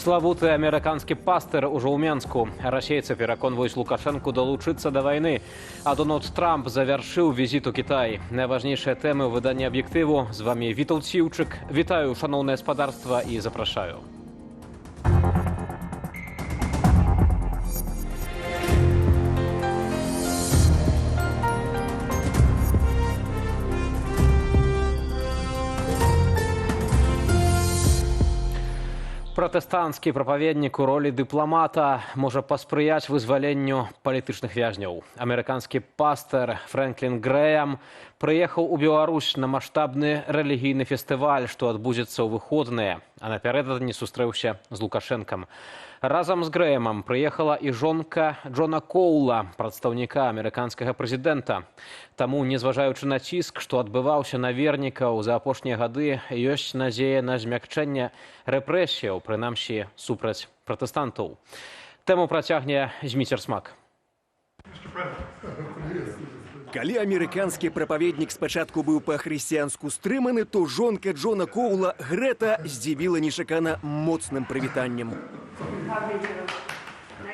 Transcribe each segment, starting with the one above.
Славуты амерыканскі пастыр ужо ў Менску. Расейцы пераконваюць Лукашэнку далучыцца да вайны. А Дональд Трамп завяршыў візіт у Кітай. Найважнейшыя тэмы ў выданні «Аб'ектыву». З вамі Вітаўт Сіўчык. Вітаю, шаноўнае спадарства, і запрашаю. Пратэстанцкі прапаведнік у ролі дыпламата можа паспрыяць вызваленню палітычных вязняў. Амерыканскі пастыр Фрэнклін Грэем прыехаў у Беларусь на маштабны рэлігійны фестываль, што адбудзецца ў выходныя, а напярэдадні сустрэўся з Лукашэнкам. Разам з Грэемам прыехала і жонка Джона Коула, прадстаўніка амерыканскага прэзідэнта. Таму, незважаючы на ціск, што адбываўся на вернікаў за апошнія гады, ёсць надзея на змякчэнне рэпрэсіяў, прынамсі супраць пратэстантаў. Тэму працягне Зміцер Смак. Калі амерыканскі прапаведнік спачатку быў па-хрысціянску стрыманы, то жонка Джона Коула Грэта здзівіла нечакана моцным прывітаннем.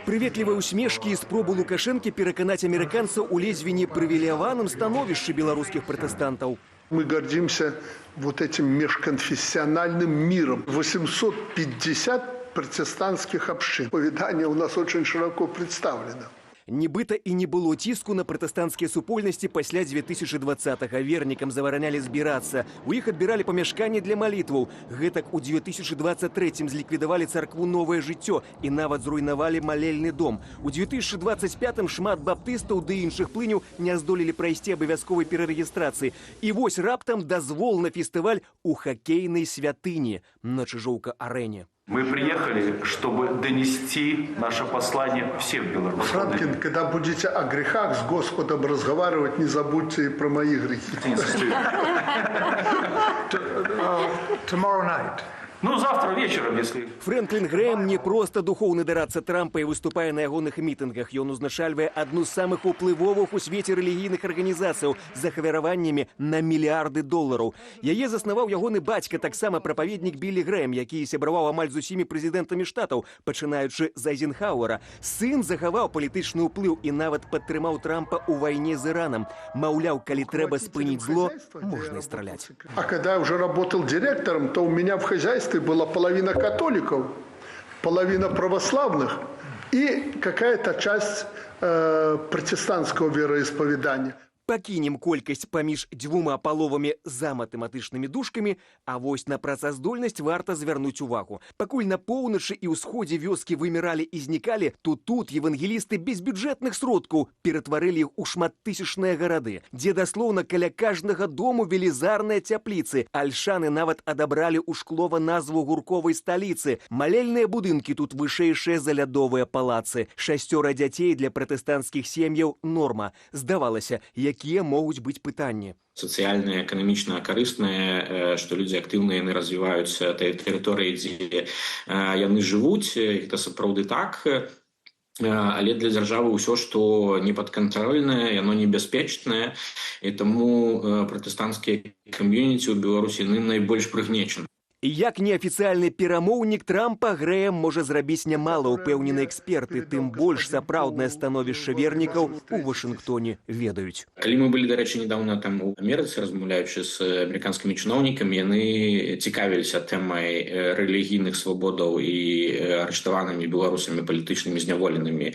Прыветлівыя ўсмешкі і спробу Лукашэнкі пераканаць амерыканцаў у ледзьве не прывілеяваным становішчы беларускіх пратэстантаў. Мы гордимся вот этим межконфессиональным миром. 850 протестантских общин. Поведание у нас очень широко представлено. Нібыта і не было ціску на пратэстанцкія супольнасці пасля 2020-го. Вернікам забаранялі збірацца. У іх адбіралі памяшканні для малітваў. Гэтак у 2023-м зліквідавалі царкву «Новае жыццё» і нават зруйнавалі малельны дом. У 2025-м шмат баптыстаў ды іншых плыняў не здолелі прайсці абавязковай перарэгістрацыі. І вось раптам дазвол на фестываль у хакейнай святыні на Чижоўка-арэне. Мы приехали, чтобы донести наше послание всем белорусам. Франклин, когда будете о грехах с Господом разговаривать, не забудьте и про мои грехи. Tomorrow night. Ну, завтра вечером, если... Фрэнклін Грэем не проста духоўны дарадца Трампа і выступае на ягоных мітынгах. Ён узначальвае адну з самых уплывовых у свеце рэлігійных арганізацыяў з ахвяраваннямі на мільярды долараў. Яе заснаваў ягоны бацька, таксама прапаведнік Біллі Грэем, які сябраваў амаль з усімі прэзідэнтамі штатаў, пачынаючы з Айзенхауэра. Сын захаваў палітычны ўплыў і нават падтрымаў Трампа ў вайне з Іранам. Маўляў, калі трэба спыніць зло, можна і страляць. А когда я уже работал директором, то у меня в хозяйстве была половина католиков, половина православных и какая-то часть протестантского вероисповедания. Пакінем колькасць паміж дзвюма паловамі за матэматычнымі дужкамі, а вось на працаздольнасць варта звярнуць увагу. Пакуль на поўначы і ўсходзе вёскі выміралі і знікалі, то тут евангелісты без бюджэтных сродкаў ператварылі іх у шматтысячныя гарады, дзе даслоўна каля каждага дому велізарныя цяпліцы. Альшаны нават адабралі ў Шклова назву гурковай сталіцы. Малельныя будынкі тут вышэйшыя за лядовыя палацы. 6 дзяцей для пратэстанцкіх сем'яў норма. Здавалася, якія могуць быць пытанні. Сацыяльныя, эканамічна карысныя, што людзі актыўныя, яны развіваюцца tej тэрыторыі, дзе яны жывуць, гэта сапраўды так. Але для дзяржавы ўсё, што непадкантрольнае, яно небяспечнае, і таму пратэстанцкія кам'юніці ў Беларусі яны найбольш прыгнечаны. І як неафіцыяльны перамоўнік Трампа, Грэем можа зрабіць нямала, упэўнены эксперты, тым больш сапраўднае становішча вернікаў у Вашынгтоне ведаюць. Калі мы былі, дарэчы, недавно там у Амерыцы, размаўляючы з амерыканскімі чыноўнікамі, яны цікавіліся тэмай рэлігійных свабодаў і арыштаванымі беларусамі палітычнымі зняволенымі,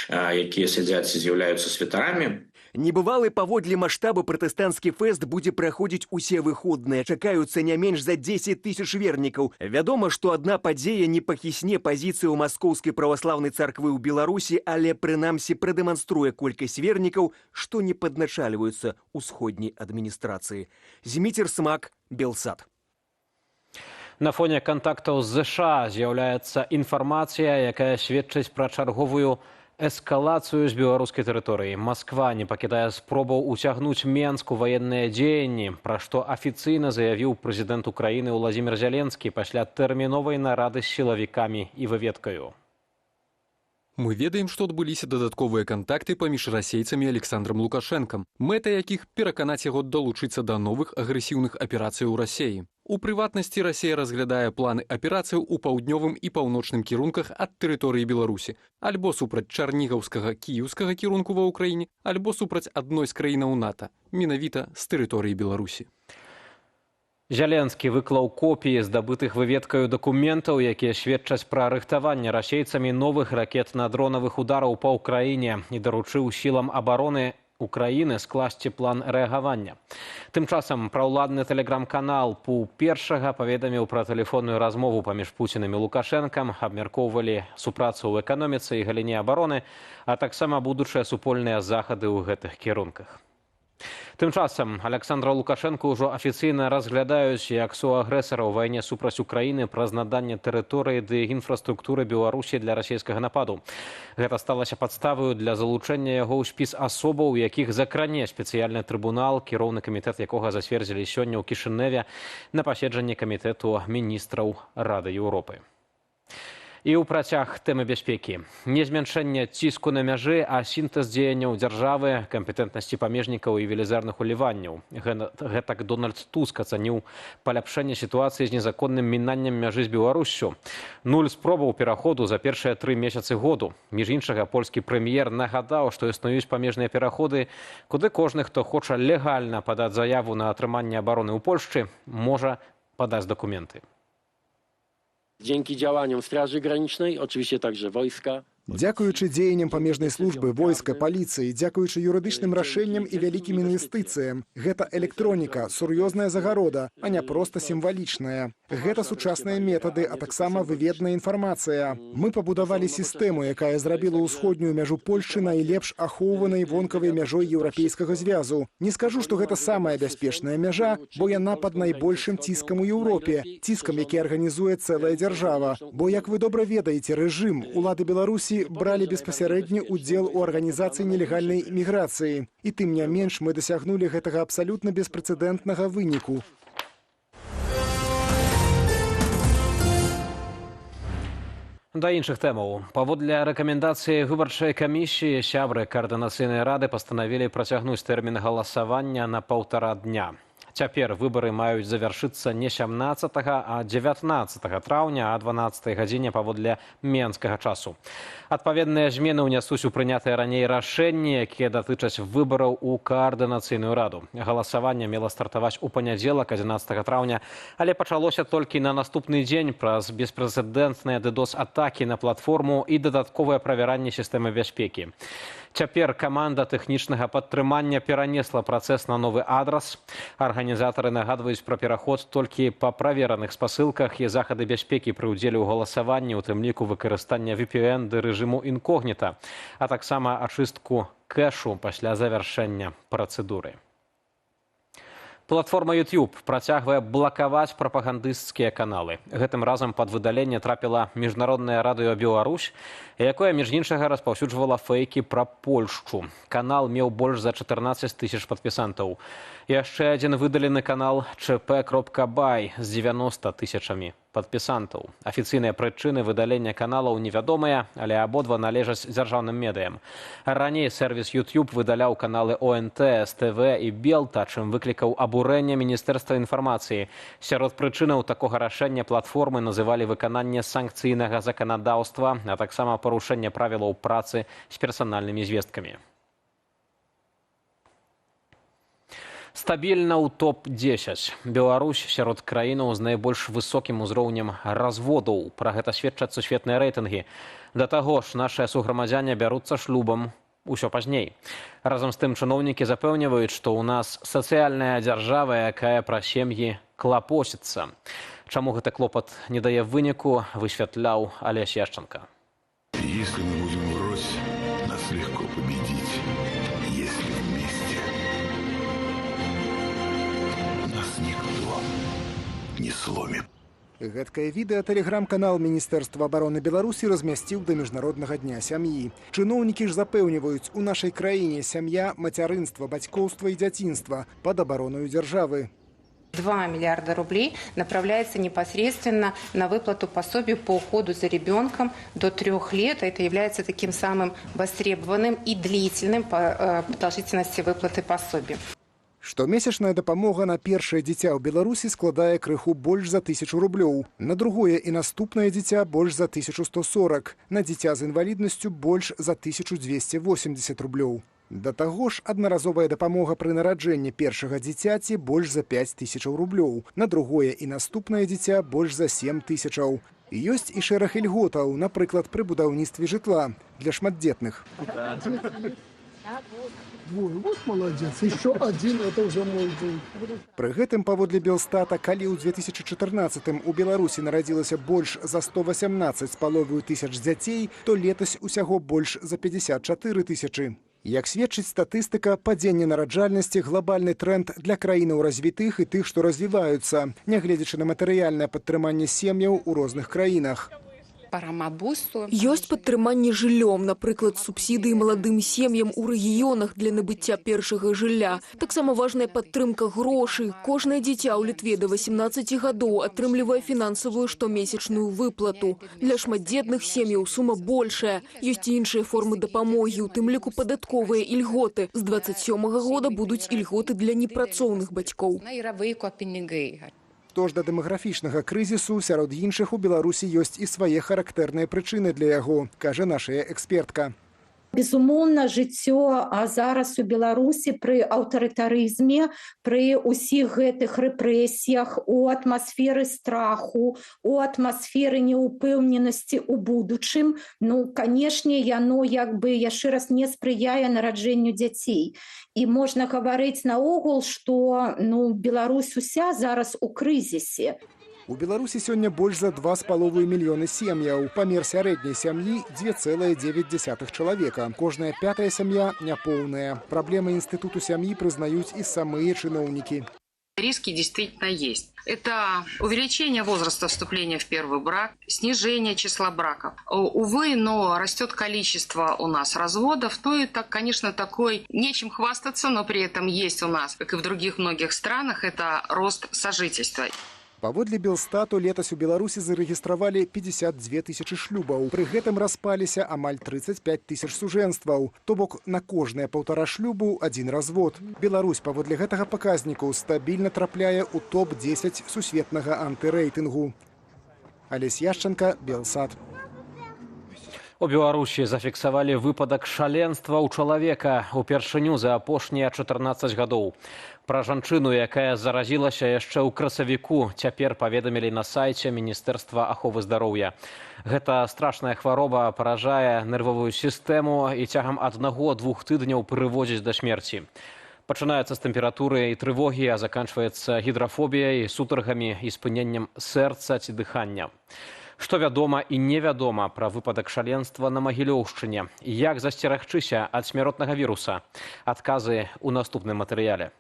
якія сядзяць і з'яўляюцца святарамі. Небывалы паводле маштабу пратэстанцкі фэст будзе праходзіць усе выходныя. Чакаюцца не менш за 10 тысяч вернікаў. Вядома, што адна падзея не пахісне пазіцыю маскоўскай праваслаўнай царквы ў Беларусі, але прынамсі прадэманструе колькасць вернікаў, што не падначальваюцца ўсходняй адміністрацыі. Зміцер Смак, Белсат. На фоне кантактаў з ЗША з'яўляецца інфармацыя, якая сведчыць пра чарговую эскалацыю з беларускай тэрыторыі. Масква не пакідае спробаў уцягнуць Менск у ваенныя дзеянні, пра што афіцыйна заявіў прэзідэнт Украіны Уладзімір Зяленскі пасля тэрміновай нарады з сілавікамі і выведкаю. Мы ведаем, што адбыліся дадатковыя кантакты паміж расейцамі і Александром Лукашэнкам, мэта якіх пераканаць яго далучыцца да новых агрэсіўных аперацый у Расеі. У прыватнасці Расія разглядае планы аперацыяў у паўднёвым і паўночным кірунках ад тэрыторыі Беларусі, альбо супраць чарнігаўскага кіеўскага кірунку ва ўкраіне, альбо супраць адной з краінаў НАТО, менавіта з тэрыторыі Беларусі. Зеленскі выклаў копіі здабытых выведкаю дакументаў, якія сведчаць пра рыхтаванне расейцамі новых ракетна-дронавых удараў па ўкраіне і даручыў сілам абароны Украіны скласці план рэагавання. Тым часам праўладны тэлеграм-канал «Пу-1» паведаміў пра тэлефонную размову паміж Пуцінам і Лукашэнкам, абмяркоўвалі супрацу ў эканоміцы і галіне абароны, а таксама будучыя супольныя захады ў гэтых кірунках. Тым часам Александра Лукашэнку ўжо афіцыйна разглядаюць як суагрэсара ў вайне супраць Украіны праз наданне тэрыторыі ды інфраструктуры Беларусі для расійскага нападу. Гэта сталася падставаю для залучэння яго ў спіс асобаў, якіх закране спецыяльны трыбунал, кіроўны камітэт якога зацвердзілі сёння ў Кішыневе на паседжанні камітэту міністраў Рады Еўропы. І ў працяг тэмы бяспекі. Не змяншэнне ціску на мяжы, а сінтэз дзеянняў дзяржавы, кампетэнтнасці памежнікаў і велізарных уліванняў. Гэтак Дональд Туск ацаніў паляпшэнне сітуацыі з незаконным мінаннем мяжы з Беларуссю. 0 спробаў пераходу за першыя 3 месяцы году. Між іншага, польскі прэм'ер нагадаў, што існуюць памежныя пераходы, куды кожны, хто хоча легальна падаць заяву на атрыманне абароны ў Польшчы, можа падаць дакументы. Dzięki działaniom Straży Granicznej, oczywiście także wojska. Дзякуючы дзеянням памежнай службы, войска, паліцыі, дзякуючы юрыдычным рашэнням і вялікім інвестыцыям. Гэта электроніка, сур'ёзная загарода, а не проста сімвалічная. Гэта сучасныя метады, а таксама выведная інфармацыя. Мы пабудавалі сістэму, якая зрабіла ўсходнюю мяжу Польшчы найлепш ахоўванай вонкавай мяжой Еўрапейскага звязу. Не скажу, што гэта самая бяспечная мяжа, бо яна пад найбольшым ціскам у Еўропе, ціскам, які арганізуе цэлая дзяржава. Бо, як вы добра ведаеце, рэжым, улады Беларусі бралі беспасярэдні ўдзел у арганізацыі нелегальнай іміграцыі. І тым не менш мы дасягнулі гэтага абсалютна беспрэцэдэнтнага выніку. Да іншых тэмаў. Паводле рэкамендацыі выбарчай камісіі сябры каардынацыйнай рады пастанавілі працягнуць тэрмін галасавання на 1,5 дня. Цяпер выбары маюць завяршыцца не 17, а 19 траўня, а 12 гадзіне паводле менскага часу. Адпаведныя змены ўнясуць у прынятыя раней рашэнні, якія датычаць выбараў у каардынацыйную раду. Галасаванне мела стартаваць у панядзелак, 11 траўня, але пачалося толькі на наступны дзень праз беспрэцэдэнтныя DDoS-атакі на платформу і дадатковае правяранне сістэмы бяспекі. Цяпер каманда тэхнічнага падтрымання перанесла працэс на новы адрас. Арганізатары нагадваюць пра пераход толькі па правераных спасылках і захады бяспекі пры ўдзеле ў галасаванні, у тым ліку выкарыстання VPN ды рэжыму інкогніта, а таксама ачыстку кэшу пасля завяршэння працэдуры. Платформа YouTube працягвае блакаваць прапагандысцкія каналы. Гэтым разам пад выдаленне трапіла міжнародная радыё «Беларусь», якое, між іншага, распаўсюджвала фэйкі пра Польшчу. Канал меў больш за 14 000 падпісантаў. Яшчэ адзін выдалены канал «ЧП.бай» з 90 000 падпісантаў. Афіцыйныя прычыны выдалення каналаў невядомыя, але абодва належаць дзяржаўным медыям. Раней сервіс YouTube выдаляў каналы ОНТ, СТВ і Белта, чым выклікаў абурэнне Міністэрства інфармацыі. Сярод прычынаў такога рашэння платформы называлі выкананне санкцыйнага заканадаўства, а таксама парушэнне правілаў працы з персанальнымі звесткамі. Стабільна ў топ-10. Беларусь сярод краінаў з найбольш высокім узроўнем разводаў. Пра гэта сведчаць сусветныя рэйтынгі. Да таго ж, нашыя суграмадзяне бяруцца шлюбам усё пазней. Разам з тым чыноўнікі запэўніваюць, што ў нас сацыяльная дзяржава, якая пра сем'і клапоціцца. Чаму гэты клопат не дае выніку, высвятляў Алесь Яшченко. Если мы будем врозь, нас легко победить. Если вместе, нас никто не сломит. Гэткае відэа тэлеграм-канал Міністэрства абароны Беларусі размясціў да міжнароднага дня сям'і. Чыноўнікі ж запэўніваюць, у нашай краіне сям'я, мацярынства, бацькоўства і дзяцінства пад абаронаю дзяржавы. 2 миллиарда рублей направляется непосредственно на выплату пособий по уходу за ребенком до 3 лет. Это является таким самым востребованным и длительным по продолжительности выплаты пособий. Штомесячная дапамога на першае дзіця ў Беларусі складае крыху больш за 1000 рублёў, на другое і наступнае дзіця больш за 1140, на дзіця з інваліднасцю больш за 1280 рублёў. Да таго ж, аднаразовая дапамога пры нараджэнні першага дзіцяці больш за 5000 рублёў, на другое і наступнае дзіця больш за 7000. Ёсць і шэраг ільготаў, напрыклад, пры будаўніцтве жытла для шматдзетных. Вот молодец, еще один, это уже мой день. Пры гэтым, паводле Белстата, калі ў 2014 у Беларусі нарадзілася больш за 118,5 тысяч дзяцей, то летась усяго больш за 54 тысячы. Як сведчыць статыстыка, падзенне нараджальнасці – глобальны тренд для краінаў развітых і тых, што развіваюцца, нягледзячы на матэрыяльнае падтрыманне сем'яў у розных краінах. Ёсць падтрыманне жыллём, напрыклад, субсідыі маладым сем'ям у рэгіёнах для набыцця першага жылля. Таксама важная падтрымка грошай. Кожнае дзіця ў Літве да 18 гадоў атрымлівае фінансавую штомесячную выплату. Для шматдзетных сем'яў сума большая. Ёсць і іншыя формы дапамогі, у тым ліку падатковыя ільготы. З 27-го года будуць ільготы для непрацоўных бацькоў. Што ж да дэмаграфічнага крызісу, сярод іншых у Беларусі ёсць і свае характэрныя прычыны для яго, кажа наша экспертка. Безумоўна, жыццё зараз у Беларусі пры аўтарытарызме, пры ўсіх гэтых рэпрэсіях, у атмасферы страху, у атмасферы неўпэўненасці ў будучым, канешне, яно яшчэ раз не спрыяе нараджэнню дзяцей. І можна гаварыць наогул, што Беларусь уся зараз у крызісе. У Беларусі сёння больш за 2,5 мільёны сем'яў. Памер сярэдняй сям'і 2,9 чалавека. Кожная пятая сям'я няпоўная. Праблемы інстытуту сям'і прызнаюць і самыя чыноўнікі. Риски действительно есть. Это увеличение возраста вступления в первый брак, снижение числа браков. Увы, но растет количество у нас разводов. Это, конечно, такой, нечем хвастаться, но при этом есть у нас, как и в других многих странах, это рост сожительства. Паводле Белстату, летась у Беларусі зарэгістравалі 52 тысячы шлюбаў. Пры гэтым распаліся амаль 35 тысяч сужэнстваў. То бок на кожнае 1,5 шлюбу один развод. Беларусь паводле гэтага паказніку стабільна трапляе ў топ-10 сусветнага антырэйтынгу. Алесь Яшченко, Белсат. У Беларусі зафіксавалі выпадак шаленства ў чалавека упершыню за апошнія 14 гадоў. Пра жанчыну, якая заразілася яшчэ ў красавіку, цяпер паведамілі на сайце Міністэрства аховы здароўя. Гэта страшная хвароба паражае нервовую сістэму і цягам 1-2 тыдняў прыводзіць да смерці. Пачынаецца з тэмпературы і трывогі, а заканчваецца гідрафобіяй, сутаргамі і спыненнем сэрца ці дыхання. Што вядома і невядома пра выпадак шаленства на Магілёўшчыне? Як засцерагчыся ад смяротнага віруса? Адказы ў наступным матэрыяле.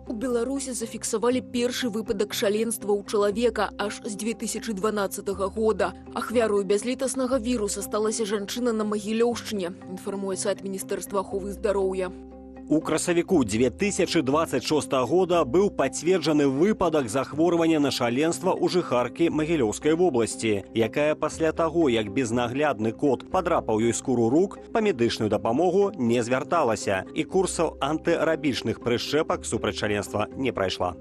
У Беларусі зафіксавалі першы выпадак шаленства ў чалавека аж з 2012 года. Ахвярою бязлітаснага віруса сталася жанчына на Магілёўшчыне, інфармуе сайт Міністэрства аховы здароўя. У красавіку 2026 года быў пацверджаны выпадак захворвання на шаленства ў жыхаркі Магілёўскай вобласці, якая пасля таго, як безнаглядны кот падрапаў ёй скуру рук, па медычную дапамогу не звярталася і курсаў антырабічных прышчэпак супраць шаленства не прайшла.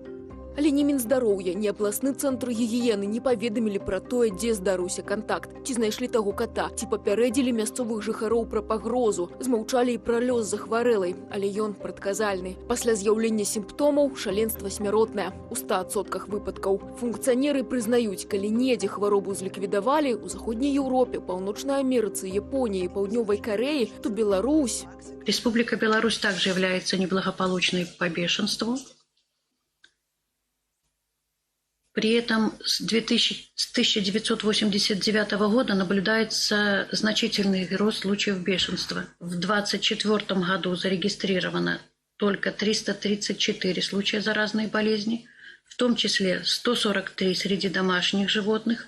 Але ні Мінздароўя, ні абласны цэнтр гігіены не паведамілі пра тое, дзе здарыўся кантакт, ці знайшлі таго кота, ці папярэдзілі мясцовых жыхароў пра пагрозу, змаўчалі і пра лёс захварэлай, але ён прадказальны. Пасля з'яўлення сімптомаў шаленства смяротнае ў 100% выпадкаў. Функцыянеры прызнаюць, калі недзе хваробу зліквідавалі ў заходняй Еўропе, Паўночнай Амерыцы, Японіі, Паўднёвай Карэі, то Беларусь. Республика Беларусь также является неблагополучной по бешенству. При этом с 1989 года наблюдается значительный рост случаев бешенства. В 2024 году зарегистрировано только 334 случая заразной болезни, в том числе 143 среди домашних животных.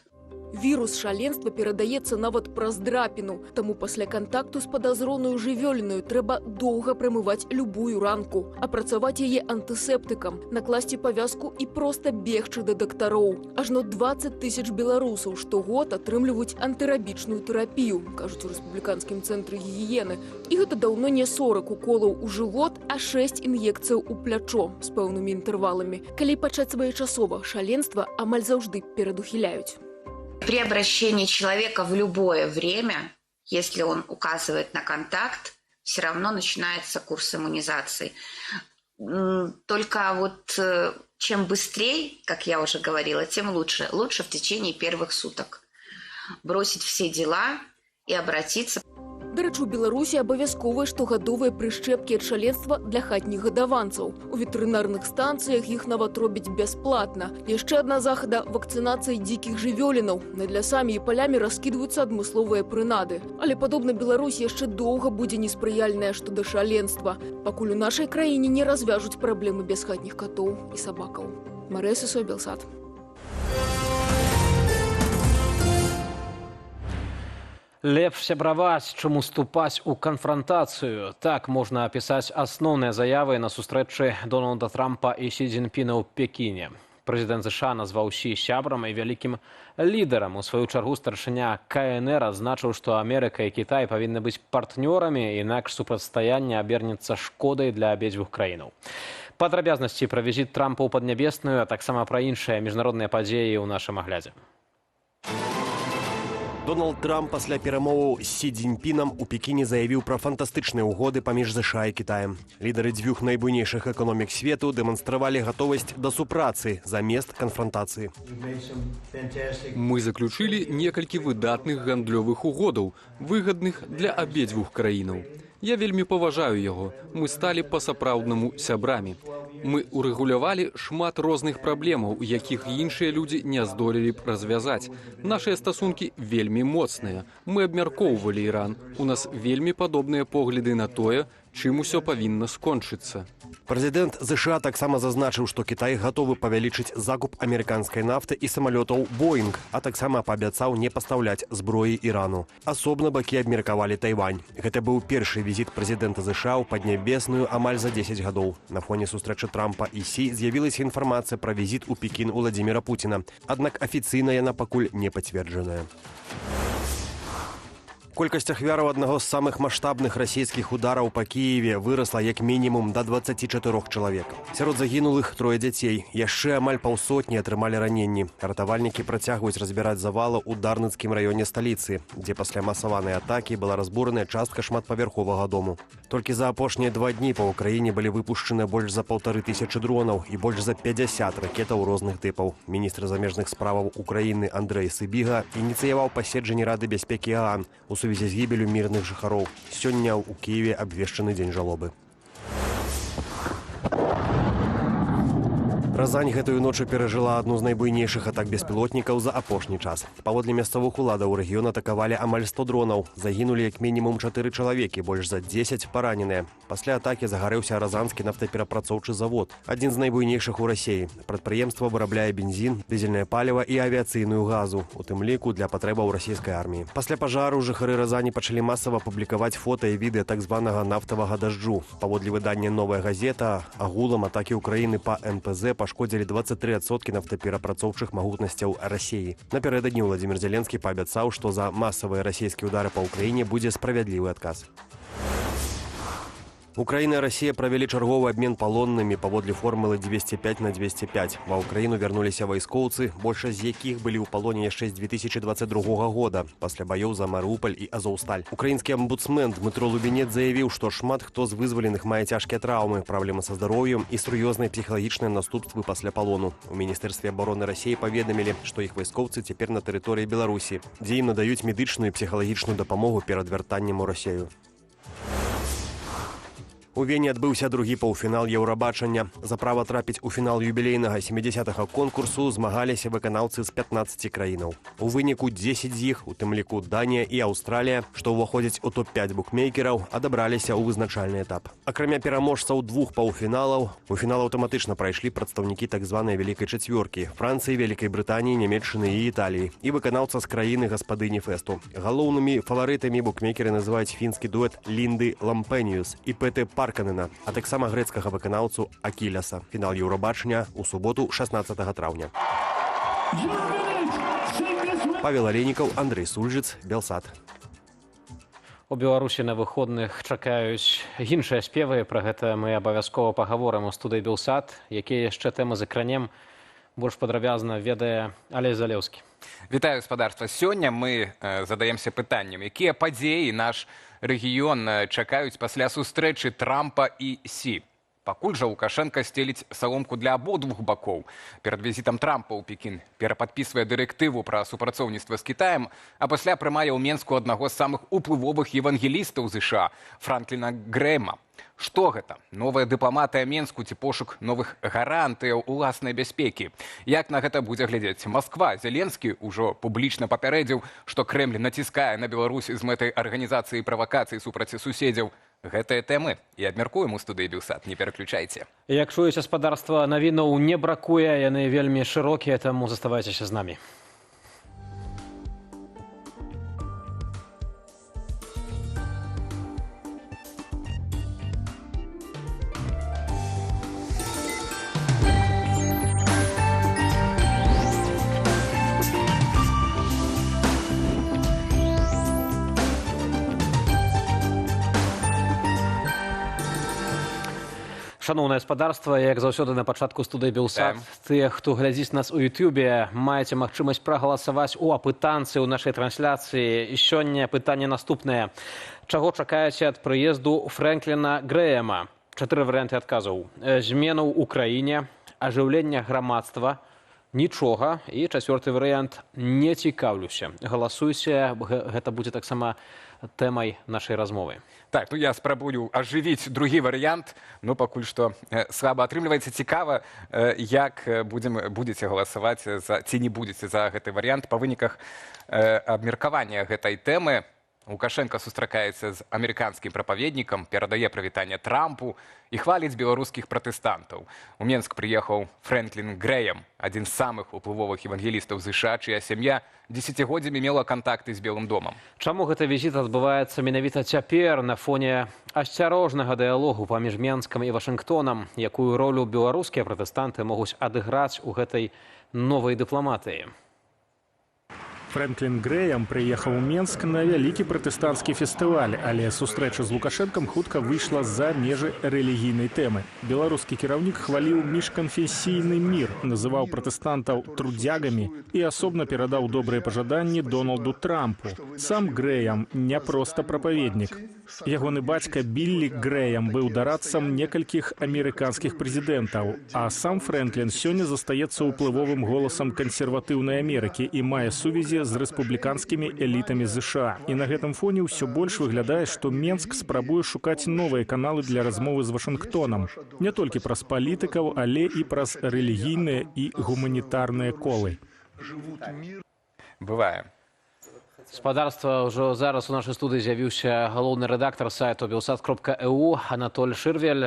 Вірус шаленства перадаецца нават праз драпіну, таму пасля кантакту з падазронаю жывёлінаю трэба доўга прамываць любую ранку, апрацаваць яе антысептыкам, накласці павязку і проста бегчы да дактароў. Ажно 20 000 беларусаў штогод атрымліваюць антырабічную тэрапію, кажуць у рэспубліканскім цэнтры гігіены. І гэта даўно не 40 уколаў у жывот, а 6 ін'екцыяў у плячо з пэўнымі інтэрваламі. Калі пачаць своечасова, шаленства амаль заўжды перадухіляюць. При обращении человека в любое время, если он указывает на контакт, все равно начинается курс иммунизации. Только вот чем быстрее, как я уже говорила, тем лучше. Лучше в течение первых суток. Бросить все дела и обратиться. Да рэчы, у Беларусі абавязковыя штогадовыя прышчэпкі ад шаленства для хатніх гадаванцаў. У ветэрынарных станцыях іх нават робяць бясплатна. Яшчэ адна захада – вакцынацыя дзікіх жывёлінаў. Над лясамі і палямі раскідваюцца адмысловыя прынады. Але, падобна, Беларусь яшчэ доўга будзе неспрыяльная што да шаленства, пакуль у нашай краіне не развяжуць праблемы бясхатніх катоў і сабакаў. Марыя Сысой, Белсат. Лепш сябраваць, чым уступаць у канфрантацыю. Так можна апісаць асноўныя заявы на сустрэчы Дональда Трампа і Сі Цзіньпіна ў Пекіне. Прэзідэнт США назваў Сі сябрам і вялікім лідарам. У сваю чаргу старшыня КНР адзначыў, што Амерыка і Кітай павінны быць партнёрамі, інакш супрацьстаянне абернецца шкодай для абедзвюх краінаў. Падрабязнасці пра візіт Трампа ў Паднябесную, а таксама пра іншыя міжнародныя падзеі ў нашым аглядзе. Дональд Трамп пасля перамоваў з Сі Цзіньпінам у Пекіне заявіў пра фантастычныя ўгоды паміж ЗША і Кітаем. Лідары дзвюх найбуйнейшых эканомік свету дэманстравалі гатовасць да супрацы замест канфрантацыі. Мы заключылі некалькі выдатных гандлёвых угодаў, выгадных для абедзвюх краінаў. Я вельмі паважаю яго. Мы сталі па-сапраўднаму сябрамі. Мы урэгулявалі шмат розных праблемаў, якіх іншыя людзі не здолелі б развязаць. Нашыя стасункі вельмі моцныя. Мы абмяркоўвалі Іран. У нас вельмі падобныя погляды на тое, чым усё павінна скончыцца. Прэзідэнт ЗША таксама зазначыў, што Кітай гатовы павялічыць закуп амерыканскай нафты і самалётаў «Боінг», а таксама паабяцаў не пастаўляць зброі Ірану. Асобна бакі абмеркавалі Тайвань. Гэта быў першы візіт прэзідэнта ЗША ў Паднябесную амаль за 10 гадоў. На фоне сустрэчы Трампа і Сі з'явілася інфармацыя пра візіт у Пекін Уладзіміра Пуціна. Аднак афіцыйна яна пакуль не пацверджаная. Колькасць ахвяраў аднаго з самых маштабных расійскіх удараў па Кіеве вырасла як мінімум да 24 чалавек. Сярод загінулых 3 дзяцей. Яшчэ амаль паўсотні атрымалі раненні. Ратавальнікі працягваюць разбіраць завалы ў Дарніцкім раёне сталіцы, дзе пасля масаванай атакі была разбураная частка шматпавярховага дому. Толькі за апошнія 2 дні па ўкраіне былі выпушчаны больш за 1500 дронаў і больш за 50 ракетаў розных тыпаў. Міністр замежных справаў Украіны Андрэй Сыбіга ініцыяваў паседжанне Рады бяспекі ААН у сувязі з гібелю мірных жыхароў. Сёння ў Кіеве абвешчаны дзень жалобы. Разань гэтую ночу перажыла адну з найбуйнейшых атак беспілотнікаў за апошні час. Паводле мясцовых уладаў рэгіён атакавалі амаль 100 дронаў. Загінулі як мінімум 4 чалавекі, больш за 10 параненыя. Пасля атакі загарэўся Разанскі нафтаперапрацоўчы завод, адзін з найбуйнейшых у Расіі. Прадпрыемства вырабляе бензін, дызельнае паліва і авіяцыйную газу, у тым ліку для патрэбаў расійскай арміі. Пасля пажару жыхары Разані пачалі масава публікаваць фота і відэа так званага нафтавага дажджу. Паводле выдання «Новая газета», агулам атакі ўкраіны па НПЗ пашкодзілі 23% нафтаперапрацоўчых магутнасцяў Расіі. Напярэдадні Владзімір Зеленскі паабяцаў, што за масавыя расійскія ўдары па ўкраіне будзе справядлівы адказ. Украіна і Расія правялі чарговы абмен палоннымі паводле формулы 205/205. Ва ўкраіну вярнуліся вайскоўцы, большасць з якіх былі ў палоне яшчэ з 2022 года, пасля баёў за Марыуполь і Азоўсталь. Украінскі амбудсмен Дмытро Лубінец заявіў, што шмат хто з вызваленых мае цяжкія траўмы, праблемы са здароўем і сур'ёзныя псіхалагічныя наступствы пасля палону. У Міністэрстве абароны Расіі паведамілі, што іх вайскоўцы цяпер на тэрыторыі Беларусі, дзе ім надаюць медычную і псіхалагічную дапамогу перад вяртаннем у Расію. У Вене адбыўся другі паўфінал Еўрабачання. За права трапіць у фінал юбілейнага 70-га конкурсу змагаліся выканаўцы з 15 краінаў. У выніку 10 з іх, у тым ліку Данія і Аўстралія, што ўваходзяць у топ-5 букмекераў, адабраліся ў вызначальны этап. Акрамя пераможцаў двух паўфіналаў, у фінал аўтаматычна прайшлі прадстаўнікі так званай вялікай чацвёркі – Францыі, Вялікай Брытаніі, Нямецчыны і Італіі і выканаўца з краіны гаспадыні фэсту. Галоўнымі фаварытамі букмекеры называюць фінскі дуэт Лінды Лампеніус і Пэты Парканена, а таксама грэцкага выканаўцу Акіляса. Фінал Еўрабачання у суботу 16 траўня. Павел Алейнікаў, Андрей Сульжыц, Белсат. У Беларусі на выходных чакаюць іншыя спевы. Пра гэта мы абавязкова пагаворым у студыі Белсат. Якія яшчэ тэмы закранем, больш падрабязна ведае Алесь Залеўскі. Вітаю, гаспадарства. Сёння мы задаемся пытаннем, якія падзеі наш рэгіён чакаюць пасля сустрэчы Трампа і Сі. Пакуль жа Лукашенко стеліць саломку для абодвух бакоў. Перад візітам Трампа ў Пекін перападпісвае дырэктыву пра супрацоўніцтва з Кітаем, а пасля прымае ў Менску аднаго з самых уплывовых евангелістаў ЗША Франкліна Грэма. Што гэта? Новая дыпламатыя Менску ці пошук новых гарантыяў уласнай бяспекі? Як на гэта будзе глядзець Масква? Зеленскі ўжо публічна папярэдзіў, што Крэмль націскае на Беларусь з мэтай арганізацыі правакацыі супраць суседзяў. Гэтыя тэмы і абмяркуем у студыі Белсат. Не пераключайце. Як чуеце, гаспадарства, навінаў не бракуе, яны вельмі шырокія, таму заставайцеся з намі. Шановне гаспадарства, як заўсёды на пачатку студыі Белсат, тыя, хто глядзіць нас у Ютубе, маеце магчымасць прагаласаваць у апытанцы ў нашай трансляцыі. І сёння пытанне наступнае. Чаго чакаеце ад прыезду Фрэнкліна Грэяма? 4 варыянты адказаў. Зменаў у краіне, ажыўлення грамадства, нічога. І 4-й варыянт – не цікаўлюся. Галасуйце, гэта будзе таксама тэмай нашай размовы. Так, ну я спрабую ажывіць другі варыянт, но пакуль што слаба атрымліваецца. Цікава, як будзеце галасаваць ці не будзеце за гэты варыянт. Па выніках абмеркавання гэтай тэмы Лукашенко сустракаецца з амерыканскім прапаведнікам, перадае прывітанне Трампу і хваліць беларускіх пратэстантаў. У Менск прыехаў Фрэнклін Грэем, адзін з самых уплывовых евангелістаў ЗША, чыя сям'я дзесяцігоддзямі мела кантакты з Белым домам. Чаму гэты візіт адбываецца менавіта цяпер на фоне асцярожнага дыялогу паміж Менскам і Вашынгтонам? Якую ролю беларускія пратэстанты могуць адыграць у гэтай новай дыпламатыі? Фрэнклін Грэем прыехаў у Менск на вялікі пратэстанцкі фестываль, але сустрэча з Лукашэнкам хутка выйшла за межы рэлігійнай тэмы. Беларускі кіраўнік хваліў міжканфесійны мір, называў пратэстантаў трудзягамі і асобна перадаў добрыя пажаданні Дональду Трампу. Сам Грэем не проста прапаведнік. Ягоны бацька Біллі Грэем быў дарадцам некалькіх амерыканскіх прэзідэнтаў, а сам Фрэнклін сёння застаецца ўплывовым голасам кансерватыўнай Амерыкі і мае сувязі з рэспубліканскімі элітамі ЗША. І на гэтым фоне ўсё больш выглядае, што Менск спрабуе шукаць новыя каналы для размовы з Вашынгтонам. Не толькі праз палітыкаў, але і праз рэлігійныя і гуманітарныя колы. Бывае. Гаспадарства, ўжо зараз у нашай студыі з'явіўся галоўны рэдактар сайту belsat.eu Анатоль Шырвель.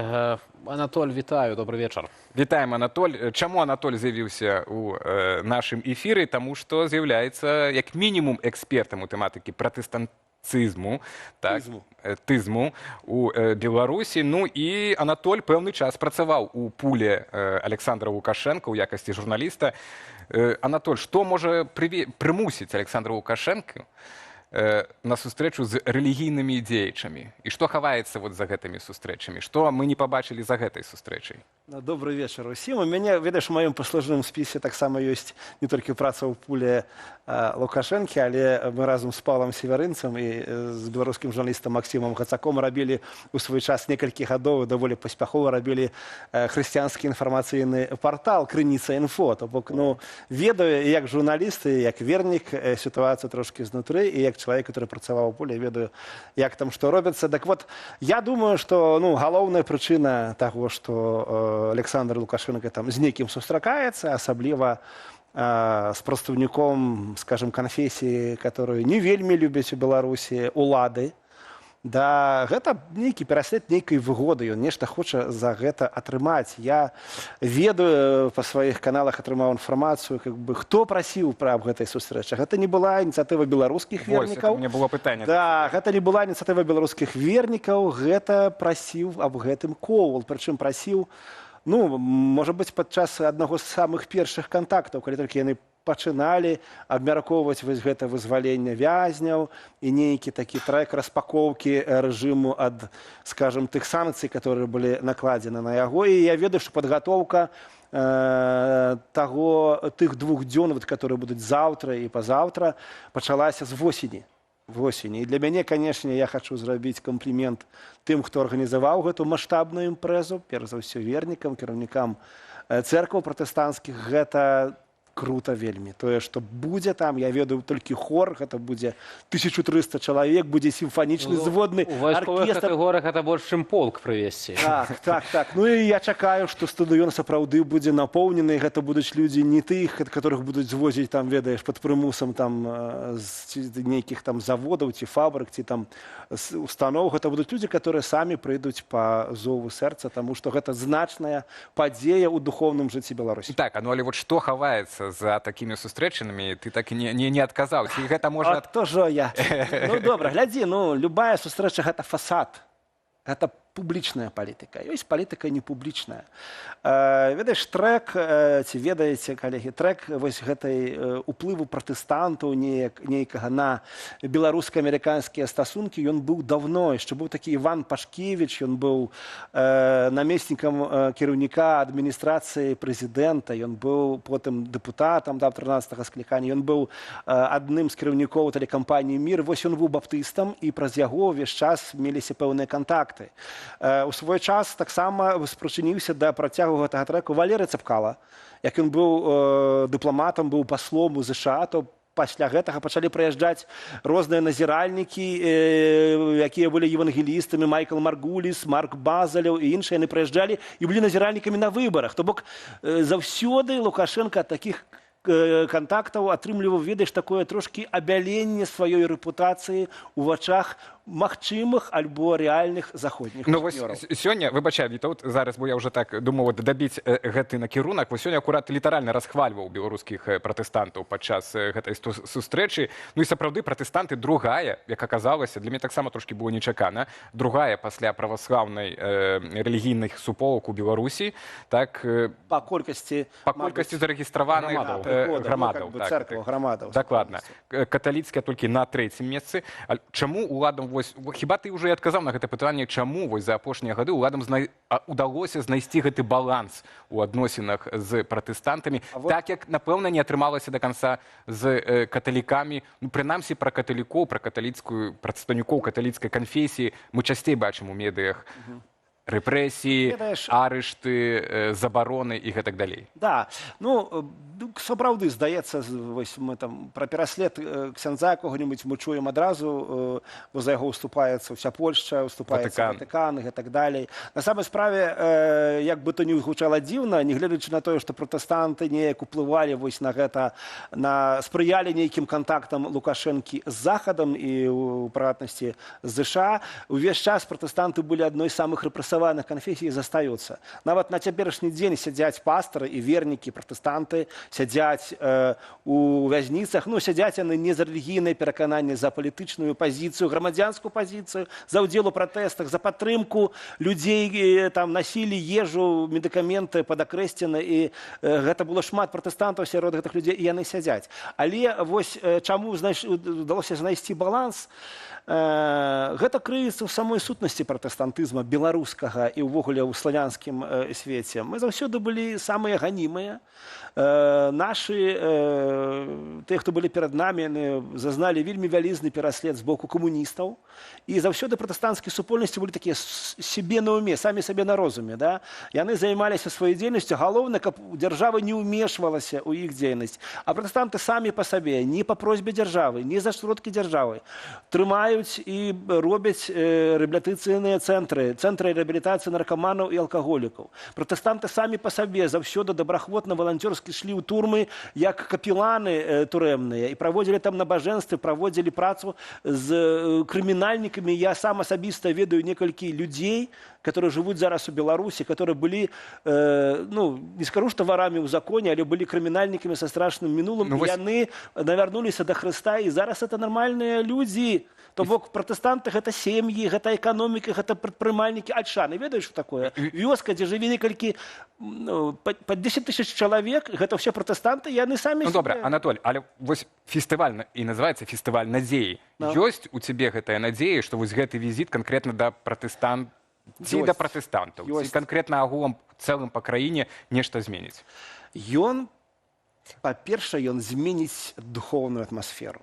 Анатоль, вітаю, добрый вечар. Вітаем, Анатоль. Чаму Анатоль з'явіўся ў нашым эфіры? Таму што з'яўляецца як мінімум экспертам у тэматыкі пратэстантызму, тызму у Беларусі. Ну і Анатоль пэўны час працаваў у пуле Александра Лукашенка ў якасці журналіста. Анатоль, што можа прымусіць Александра Лукашенка на сустрэчу з рэлігійнымі дзеячамі? І што хаваецца за гэтымі сустрэчамі? Што мы не пабачылі за гэтай сустрэчай? Добрый вечар усім. У мяне, ведаеш, у маім паслужным спісе таксама ёсць не толькі праца ў пуле Лукашэнкі, але мы разам з Павлам Северынцам і з беларускім журналістам Максімам Гацаком рабілі ў свой час некалькі гадоў, даволі паспяхова рабілі хрысціянскі інфармацыйны партал «Крыніца.Інфо». То бок, ведаю, як журналіст, і як вернік, сітуацыю трошкі знутры, і як человек, который працаваў у поле, ведаю, як там што робіцца. Так вот, я думаю, што галоўная прычына таго, што Александр Лукашенко там з некім сустракаецца, асабліва з прадстаўніком, скажем, канфесіі, которую не вельмі любяць у Беларусі улады. Да, гэта нейкі пераслед нейкай выгоды, ён нешта хоча за гэта атрымаць. Я ведаю, па сваіх каналах атрымаў інфармацыю, хто прасіў пра аб гэтай сустрэчы. Гэта не была ініцыятыва беларускіх вернікаў. Мне было пытанне. Да, гэта не была ініцыятыва беларускіх вернікаў, гэта прасіў аб гэтым Коўал. Прычым прасіў, можа быць, падчас аднаго з самых першых кантактаў, калі толькі яны пачыналі абмяркоўваць гэта вызваленне вязняў і нейкі такі трек распакоўкі рэжыму ад, скажем, тых санкцый, которые былі накладзены на яго. І я ведаю, што падгатоўка тых 2 дзён, которые будуць заўтра і пазаўтра, пачалася з восені. І для мяне, канешне, я хачу зрабіць камплімент тым, хто арганізаваў гэту маштабную імпрэзу, перш за ўсё вернікам, кіраўнікам цэркваў пратэстанцкіх. Гэта круто вельмі. Тое, што будзе там, я ведаю толькі хор, гэта будзе 1300 чалавек, будзе сімфанічны зводны аркестр. У вайсковых катэгорыях гэта больш, чым полк прывезці. Так. Ну і я чакаю, што стадыён сапраўды будзе напоўнены, гэта будуць людзі не тых, которых будуць звозіць там, ведаеш, пад прымусам там з нейкіх там заводаў ці фабрык, ці там устаноў. Гэта будуць людзі, которые самі прыйдуць па зову сэрца, таму што гэта значная падзея ў духоўным жыцці Беларусі. Так, але вот што хаваецца за такімі сустрэчамі, ты так і не адказаў. Ці гэта можа... Хто ж я? Добра, глядзі, любая сустрэча гэта фасад. Гэта публічная палітыка. Ёсць палітыка непублічная. Ведаеш, трэк, ці ведаеце, калегі, трэк вось гэтай уплыву пратэстантаў нейкага на беларуска-амерыканскія стасункі, ён быў давно. Яшчэ быў такі Іван Пашкевіч, ён быў намеснікам кіраўніка адміністрацыі прэзідэнта, ён быў потым дэпутатам да 13-го склікання, ён быў адным з кіраўнікоў тэлекампаніі «Мір». Вось ён быў баптыстам, і праз яго ўвесь час меліся пэўныя кантакты. У свой час таксама спрычыніўся да працягу гэтага трэку Валерый Цапкала. Як ён быў дыпламатам, быў паслом у ЗША, то пасля гэтага пачалі прыязджаць розныя назіральнікі, якія былі евангелістамі, Майкл Маргуліс, Марк Базалеў і іншыя. Яны прыязджалі і былі назіральнікамі на выбарах. То бок заўсёды Лукашенко ад такіх кантактаў атрымліваў, ведаеш, такое трошкі абяленне сваёй рэпутацыі ў вачах магчымых альбо рэальных заходніх партнёраў. Сёння, выбачай, Вітаўт, зараз, бо я ўжо так думаў дабіць гэты накірунак, вось сёння акурат літаральна расхвальваў беларускіх пратэстантаў падчас гэтай сустрэчы. Ну і сапраўды пратэстанты другая, як аказалася, для мяне таксама трошкі было нечакана, другая пасля праваслаўнай рэлігійных суполак у Беларусі, так, па колькасці зарэгістраваных грамадаў. Грамадаў. Дакладна. Каталіцкія толькі на 3-м месцы. Чаму уладам, хіба ты ўжо і адказаў на гэта пытанне, чаму за апошнія гады уладам удалося знайсці гэты баланс у адносінах з пратэстантамі, так як, напэўна, не атрымалася да канца з каталікамі. Прынамсі, пра каталікоў, пра прадстаўнікоў каталіцкай канфесіі мы часцей бачым у медыях. Рэпрэсіі, арышты, забароны і гэтак далей. Да, сапраўды, здаецца, мы там пра пераслед ксяндза кого-нибудь мы чуем адразу, бо за яго уступаецца ўся Польшча, уступаецца Ватыкан і гэтак далей. На самай справе, як бы то не гучала дзіўна, нягледзячы на тое, што пратэстанты неяк уплывалі вось на гэта, спрыялі нейкім кантактам Лукашэнкі з Захадам і, у прыватнасці, з ЗША, увесь час пратэстанты былі адной з самых рэпрэсаваных канфесій і застаюцца. Нават на цяперашні дзень сядзяць пастары і вернікі, пратэстанты, сядзяць у вязніцах, сядзяць яны не за рэлігійнае перакананне, за палітычную пазіцыю, грамадзянскую пазіцыю, за ўдзел у пратэстах, за падтрымку людзей, там насілі ежу, медыкаменты падакрэсцены, і гэта было шмат пратэстантаў сярод гэтых людзей, і яны сядзяць. Але вось чаму удалося знайсці баланс? Гэта крыецца ў самой сутнасці пратэстантызма беларускага. беларускага і ўвогуле ў славянскім свеце, мы заўсёды былі самыя ганімыя. Нашы, тыя, хто былі перад намі, яны зазналі вельмі вялізны пераслед з боку камуністаў. І заўсёды пратэстанцкія супольнасці былі такія сябе на уме, самі сабе на розуме. Да? Яны займаліся сваёй дзейнасцю, галоўна, каб дзяржава не ўмешвалася ў іх дзейнасць. А пратэстанты самі па сабе, не па просьбе дзяржавы, не за сродкі дзяржавы, трымаюць і робяць рэабілітацыйныя цэнтры, цэнтры рэабілітацыі наркаманаў і алкаголікаў. Пратэстанты самі па сабе заўсёды добраахвотна валанцёрска шлі ў турмы як капеланы турэмныя і праводзілі там набажэнствы, праводзілі працу з крымінальнікамі. Я сам асабіста ведаю некалькі людзей, которые жывуць зараз у Беларусі, которые былі, не скажу, што варамі ў законе, але былі крымінальнікамі са страшным мінулым. Яны навярнуліся да Хрыста, і зараз это нармальныя людзі. То бок пратэстанты гэта сем'і, гэта эканоміка, гэта прадпрымальнікі. Альшаны, ведаеш, што такое? Вёска, дзе жыве некалькі, па 10 000 чалавек, гэта ўсе пратэстанты, яны самі... Ну, добра, Анатоль, але вось фестываль, і называецца фестываль надзеі. Ёсць у цябе гэтая надзея, што вось гэты візіт канкрэтна да пратэстантаў, ці да пратэстантаў, ці канкрэтна агулам цэлым па краіне нешта зменіць? Ён, па-першае, ён зменіць духоўную атмасферу.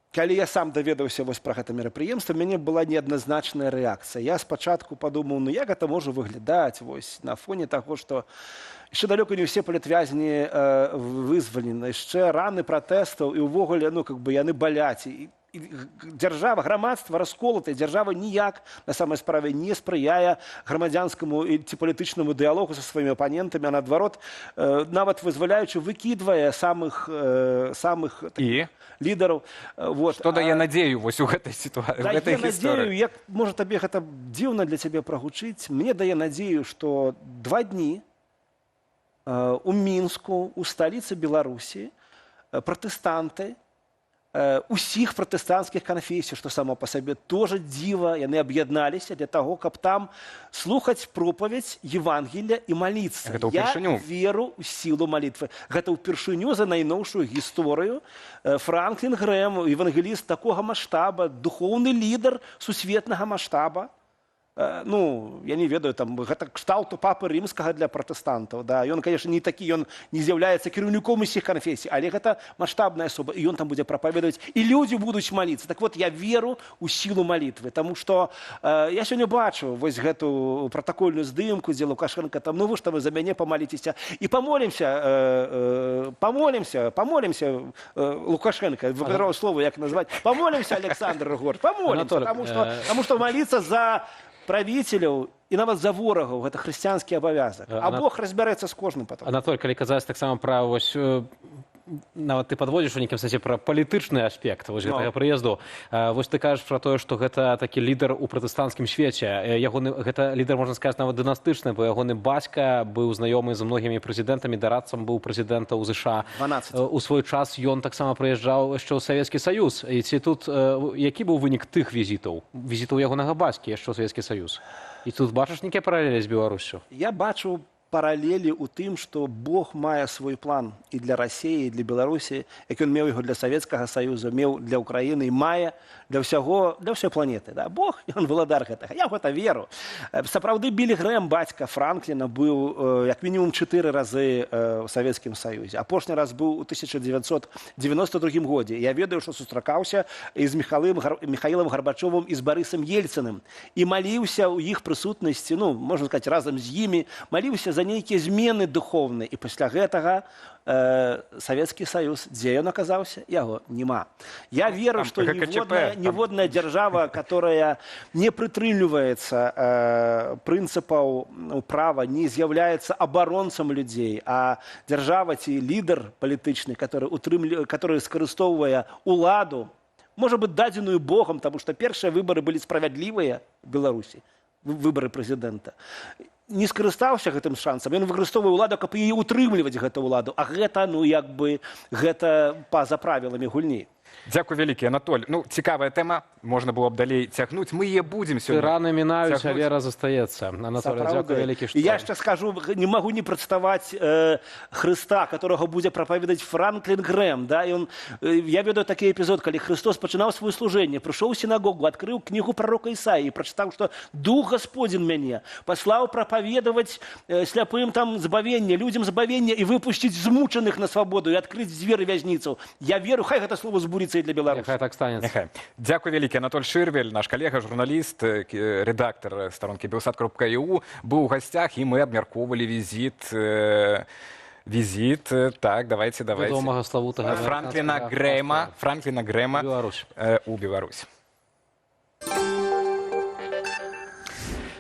Калі я сам даведаўся вось пра гэта мерапрыемства, у мяне была неадназначная рэакцыя. Я спачатку падумаў, як гэта можа выглядаць вось на фоне таго, што яшчэ далёка не ўсе палітвязні вызвалены, яшчэ раны пратэстаў і ўвогуле яны баляць. Дзяржава, грамадства расколатае, дзяржава ніяк на самай справе не спрыяе грамадзянскаму ці палітычнаму дыялогу са сваімі апанентамі, а наадварот, нават вызваляючы, выкідвае самых лідараў. Што дае надзею вось у гэтай сітуацыі, у гэтай гісторыі? Можа, табе гэта дзіўна для цябе прагучыць. Мне дае надзею, што 2 дні у Мінску, у сталіцы Беларусі, пратэстанты усіх пратэстанцкіх канфесій, што само па сабе тоже дзіва, яны аб'ядналіся для таго, каб там слухаць пропаведзь Евангелія і маліцца. Я веру ў сілу малітвы. Гэта ўпершыню за найноўшую гісторыю. Франклін Грэм, евангеліст такога маштаба, духоўны лідар сусветнага маштаба. Я не ведаю, гэта кшталту папы рымскага для пратэстантаў. Ён, конечно, не такі, ён не з'яўляецца кіраўніком усіх канфесій, але гэта маштабная асоба, і ён там будзе прапаведаваць, і людзі будуць маліцца. Так вот, я веру ў сілу малітвы, таму што я сёння бачу вось гэту пратакольную здымку, дзе Лукашенко там, вы што вы за мяне памаліцеся, і памолімся Лукашенко, выбіраў слово, як назваць, памолімся, Александр Гор, памолімся, таму што маліцца за правителяў і нават за ворагаў, гэта хрысціянскі абавязак. А Бог разбярэцца з кожным потом. Анатоль, калі казаць таксама пра вось нават ты падводзіш у нейкім сэнсе пра палітычны аспект вось гэтага прыезду. Вось ты кажаш пра тое, што гэта такі лідар у пратэстанцкім свеце. Гэта лідар, можна сказаць, нават дынастычны, бо ягоны бацька быў знаёмы з многімі прэзідэнтамі, дарадцам быў прэзідэнта ў ЗША. У свой час ён таксама прыязджаў яшчэ ў Савецкі Саюз. І ці тут які быў вынік тых візітаў ягонага бацькі яшчэ ў Савецкі Саюз? І тут бачыш нейкія паралелі з Беларуссю? Я бачу паралелі ў тым, што Бог мае свой план і для Расіі, і для Беларусі, як ён меў яго для Савецкага Саюза, меў для Украіны і мае для ўсёй планеты. Бог, ён валадар гэтага. Я ў гэта веру. Сапраўды, Білі Грэм, бацька Франкліна, быў як мінімум 4 разы ў Савецкім Саюзе. Апошні раз быў у 1992 годзе. Я ведаю, што сустракаўся і з Міхаілам Гарбачовым і з Барысам Ельцыным. І маліўся ў іх прысутнасці, можна сказаць, разам з імі, маліўся за нейкія змены духоўныя. І пасля гэтага Савецкі Саюз, дзе ён аказаўся, яго няма. Я веру, што ніводная дзяржава, которая не прытрымліваецца прынцыпаў права, не з'яўляецца абаронцам людзей, а дзяржава ці лідар палітычны, который скарыстоўвае уладу, можа быць дадзеную Богам, таму што першыя выбары былі справядлівыя в Беларусі, выбары прэзідэнта. Не скарыстаўся гэтым шансам, ён выкарыстоўвае ўладу, каб яе ўтрымліваць гэту ўладу, а гэта, гэта па-за правіламі гульні. Дзякуй вялікі, Анатоль. Ну, цікавая тэма, можна было б далей цягнуць. Мы яе будзем сёння. Раны мінаюць, а вера застаецца. Анатолий, дзякуй вялікі, што... Я яшчэ скажу, не могу не прадставаць Хрыста, которого будзе прапаведаць Франклін Грэм. Да? Я ведаю такі эпізод, калі Христос пачынаў сваё служэнне, прыйшоў у сінагогу, адкрыў кнігу прарока Ісаі, прачытаў, што Дух Гасподзін мяне паслаў прапаведаваць сляпым там збавенне, людзям збавенне і выпусціць змучаных на свабоду і адкрыць дзверы вязніцаў. Я веру, хай гэта слово збудзецца і для Беларусі. Няхай так станецца. Няхай. Дзякуй вялікі, Анатоль Шырвель, наш калега, журналіст, рэдактар старонкі Белсат.eu, быў у гасцях, і мы абмяркоўвалі візіт, так, давайте. Вядомага славутага Франкліна Грэма у Беларусь.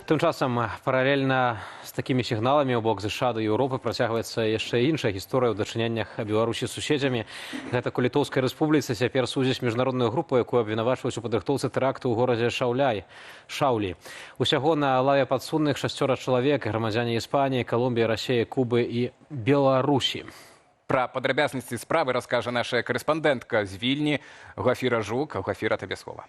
Тым часам, паралельна з такімі сігналамі ў бок ЗША да Еўропы працягваецца яшчэ іншая гісторыя ў дачыненнях Беларусі з суседзямі. Гэта у Літоўскай рэспубліцы цяпер судзяць міжнародную групу, якую абвінавачваюць у падрыхтоўцы тэракту ў горадзе Шаўлі. Усяго на лаве падсудных 6 чалавек, грамадзяне Іспаніі, Калумбіі, Расіі, Кубы і Беларусі. Пра падрабязнасці справы раскажа наша карэспандэнтка з Вільні Глафіра Жук. Глафіра, табе слова.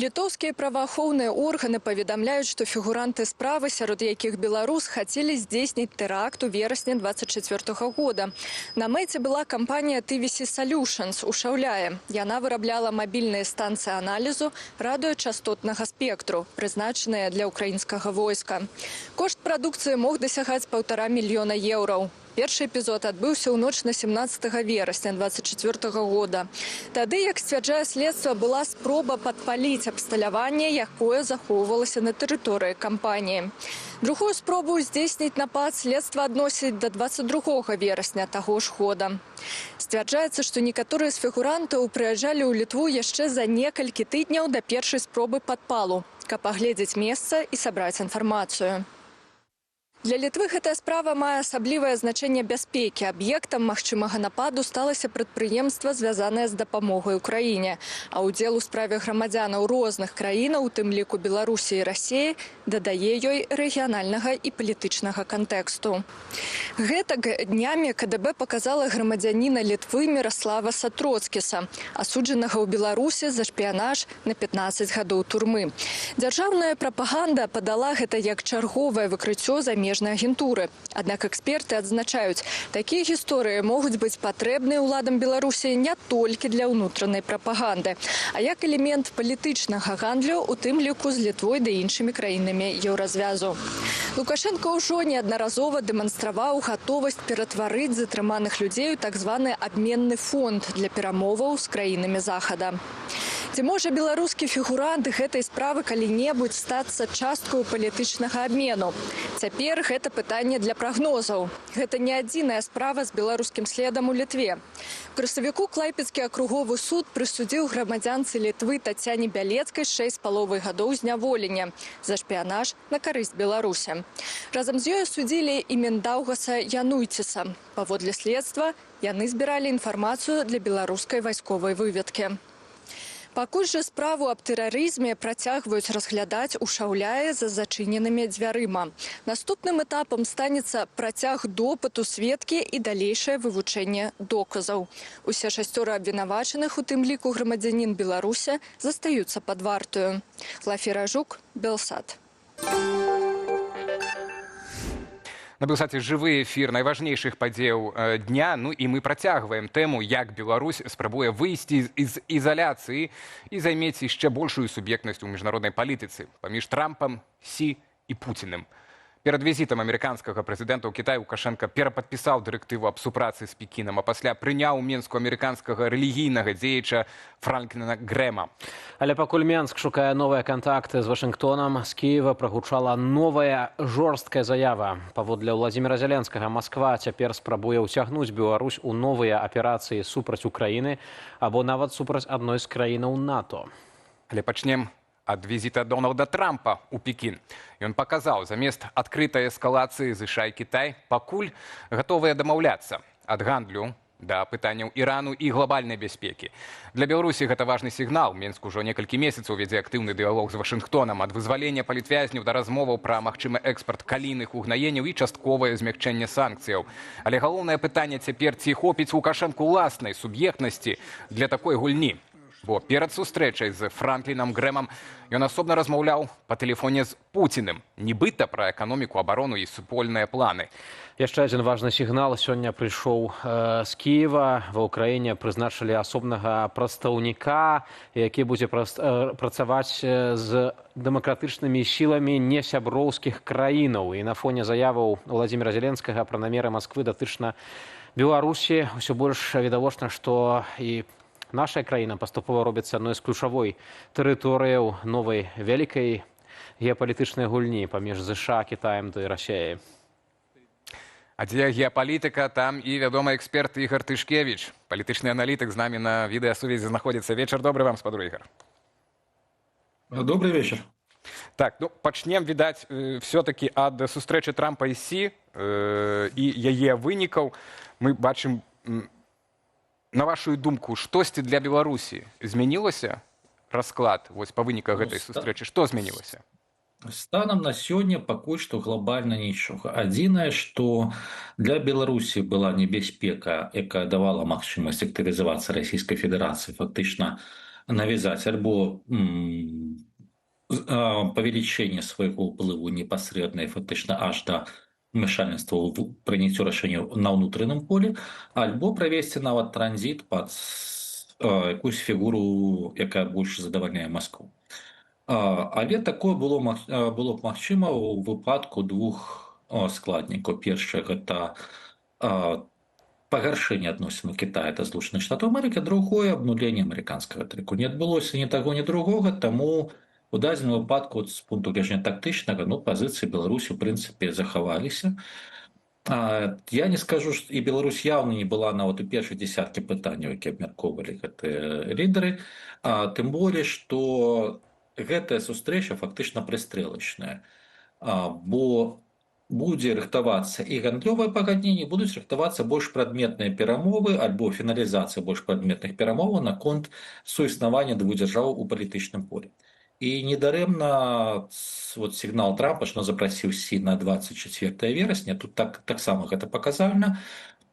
Літоўскія праваахоўныя органы паведамляюць, што фігуранты справы, сярод якіх беларус, хацелі здзейсніць тэракт у верасні 2024 года. На мэце была кампанія TVC Solutions у Шаўляе. Яна вырабляла мабільныя станцыі аналізу радыёчастотнага спектру, прызначаныя для ўкраінскага войска. Кошт прадукцыі мог дасягаць 1,5 мільёна еўраў. Першы эпізод адбыўся ў ноч на 17 верасня 2024 года. Тады, як сцвярджае следства, была спроба падпаліць абсталяванне, якое захоўвалася на тэрыторыі кампаніі. Другую спробу здзейсніць напад следства адносіць да 22 верасня таго ж года. Сцвярджаецца, што некаторыя з фігурантаў прыязджалі ў Літву яшчэ за некалькі тыдняў да першай спробы падпалу, каб агледзець месца і сабраць інфармацыю. Для Літвы гэтая справа мае асаблівае значэнне бяспекі. Аб'ектам магчымага нападу сталася прадпрыемства, звязанае з дапамогай Украіне. А ўдзел у справе грамадзянаў розных краінаў, у тым ліку Беларусі і Расіі, дадае ёй рэгіянальнага і палітычнага кантэксту. Гэтак днямі КДБ паказала грамадзяніна Літвы Міраслава Сатроцкіса, асуджанага ў Беларусі за шпіянаж на 15 гадоў турмы. Дзяржаўная прапаганда падала гэта як чарговае выкрыццё замежнай агентуры. Аднак эксперты адзначаюць, такія гісторыі могуць быць патрэбныя ўладам Беларусі не толькі для ўнутранай прапаганды, а як элемент палітычнага гандлю, у тым ліку з Літвой ды іншымі краінамі еўразвязу. Лукашенко ўжо неаднаразова дэманстраваў гатовасць ператварыць затрыманых людзей у так званы абменны фонд для перамоваў з краінамі Захада. Ці можа беларускі фігурант гэтай справы калі-небудзь стацца часткаю палітычнага абмену? Цяпер гэта пытанне для прагнозаў. Гэта не адзіная справа з беларускім следам у Літве. У красавіку Клайпецкі акруговы суд прысудзіў грамадзянцы Літвы Тацяне Бялецкай 6,5 гадоў зняволення за шпіянаж на карысць Беларусі. Разам з ёй судзілі і Міндаўгаса Януйціса. Паводле следства, яны збіралі інфармацыю для беларускай вайсковай выведкі. Пакуль жа справу аб тэрарызме працягваюць разглядаць у Шаўляе за зачыненымі дзвярыма. Наступным этапам станецца працяг допыту сведкі і далейшае вывучэнне доказаў. Усе 6 абвінавачаных, у тым ліку грамадзянін Беларуся, застаюцца пад вартаю. Глафіра Жук, Белсат. На Белсаце жывы эфір найважнейшых падзеяў дня. Ну і мы працягваем тэму, як Беларусь спрабуе выйсці з ізаляцыі і займець яшчэ большую суб'ектнасць у міжнароднай палітыцы паміж Трампам, Сі і Пуціным. Перад візітам амерыканскага прэзідэнта ў Кітай Лукашенка перападпісаў дырэктыву аб супрацы з Пекінам, а пасля прыняў у Менску амерыканскага рэлігійнага дзеяча Франкліна Грэма. Але пакуль Менск шукае новыя кантакты з Вашынгтонам, з Кіева прагучала новая жорсткая заява. Паводле Владзіміра Зеленскага, Масква цяпер спрабуе ўцягнуць Беларусь у новыя аперацыі супраць Украіны або нават супраць адной з краінаў НАТО. Але пачнем ад візіта Дональда Трампа ў Пекін. Ён паказаў, замест адкрытай эскалацыі ЗША і Кітай пакуль гатовыя дамаўляцца ад гандлю да пытанняў Ірану і глобальнай бяспекі. Для Беларусі гэта важны сігнал. Мінск ужо некалькі месяцаў вядзе актыўны дыялог з Вашынгтонам ад вызвалення палітвязняў да размоваў пра магчымы экспарт калійных угнаенняў і частковае змякчэнне санкцыяў. Але галоўнае пытанне цяпер, ці хопіць Лукашэнку ўласнай суб'ектнасці для такой гульні. Бо перад сустрэчай з Франклінам Грэмам ён асобна размаўляў па тэлефоне з Пуціным, нібыта пра эканоміку, абарону і супольныя планы. Яшчэ адзін важны сігнал сёння прыйшоў з Кіева. Ва ўкраіне прызначылі асобнага прадстаўніка, які будзе працаваць з дэмакратычнымі сіламі несяброўскіх краінаў. І на фоне заяваў Владзіміра Зеленскага пра намеры Масквы датычна Беларусі ўсё больш відавочна, што і наша краіна паступова робіцца адной з ключавой тэрыторыяў новай вялікай геапалітычнай гульні паміж ЗША, Кітаем ды Расіяй. А дзе геапалітыка, там і вядомы эксперт Ігор Тышкевіч. Палітычны аналітык з намі на відэасувязі знаходзіцца. Вечар добры вам, спадар Ігор. Добрый вечер. Так, ну, пачнем, відаць, все-таки ад сустрэчы Трампа і Сі і яе вынікаў. Мы бачым, на вашу думку, штосьці для Беларусі змянілася расклад вось па выніках гэтай сустрэчы? Што змянілася? Станом на сёння пакуль што глобальна нічога. Адзінае, што для Беларусі была небяспека, якая давала магчымасць актывізавацца Расійскай Федэрацыі, фактычна навязаць альбо павелічэнне свайго ўплыву непасрэдна і фактычна аж да вмешательства в прыняццё рашэнняў на ўнутраным полі, альбо правесці нават транзіт пад якусь фігуру, якая больш задавальняе Маскву. Але такое было б магчыма ў выпадку двух складнікаў. Першае – гэта пагаршэнне адносінаў Кітая да Злучаных Штатаў Амерыкі, другое – абнуленне амерыканскага трэку. Не адбылося ні таго, ні другога, таму у дадзеным выпадку з пункту гледжання тактычнага пазіцыі Беларусі, в прынцыпе, захаваліся. Я не скажу, што і Беларусь явна не была нават у першай дзесяткі пытанняў, які абмяркоўвалі гэтыя лідары, тым болей, што гэтая сустрэча фактычна прыстрэлачная, бо будзе рыхтавацца і гандлёвае пагадненне, будуць рыхтавацца больш прадметныя перамовы альбо фіналізацыя больш прадметных перамоваў наконт суіснавання двух дзяржаў у палітычным полі. І недарэмна сігнал Трампа, што запрасіў Сі на 24 верасня, тут таксама гэта паказальна,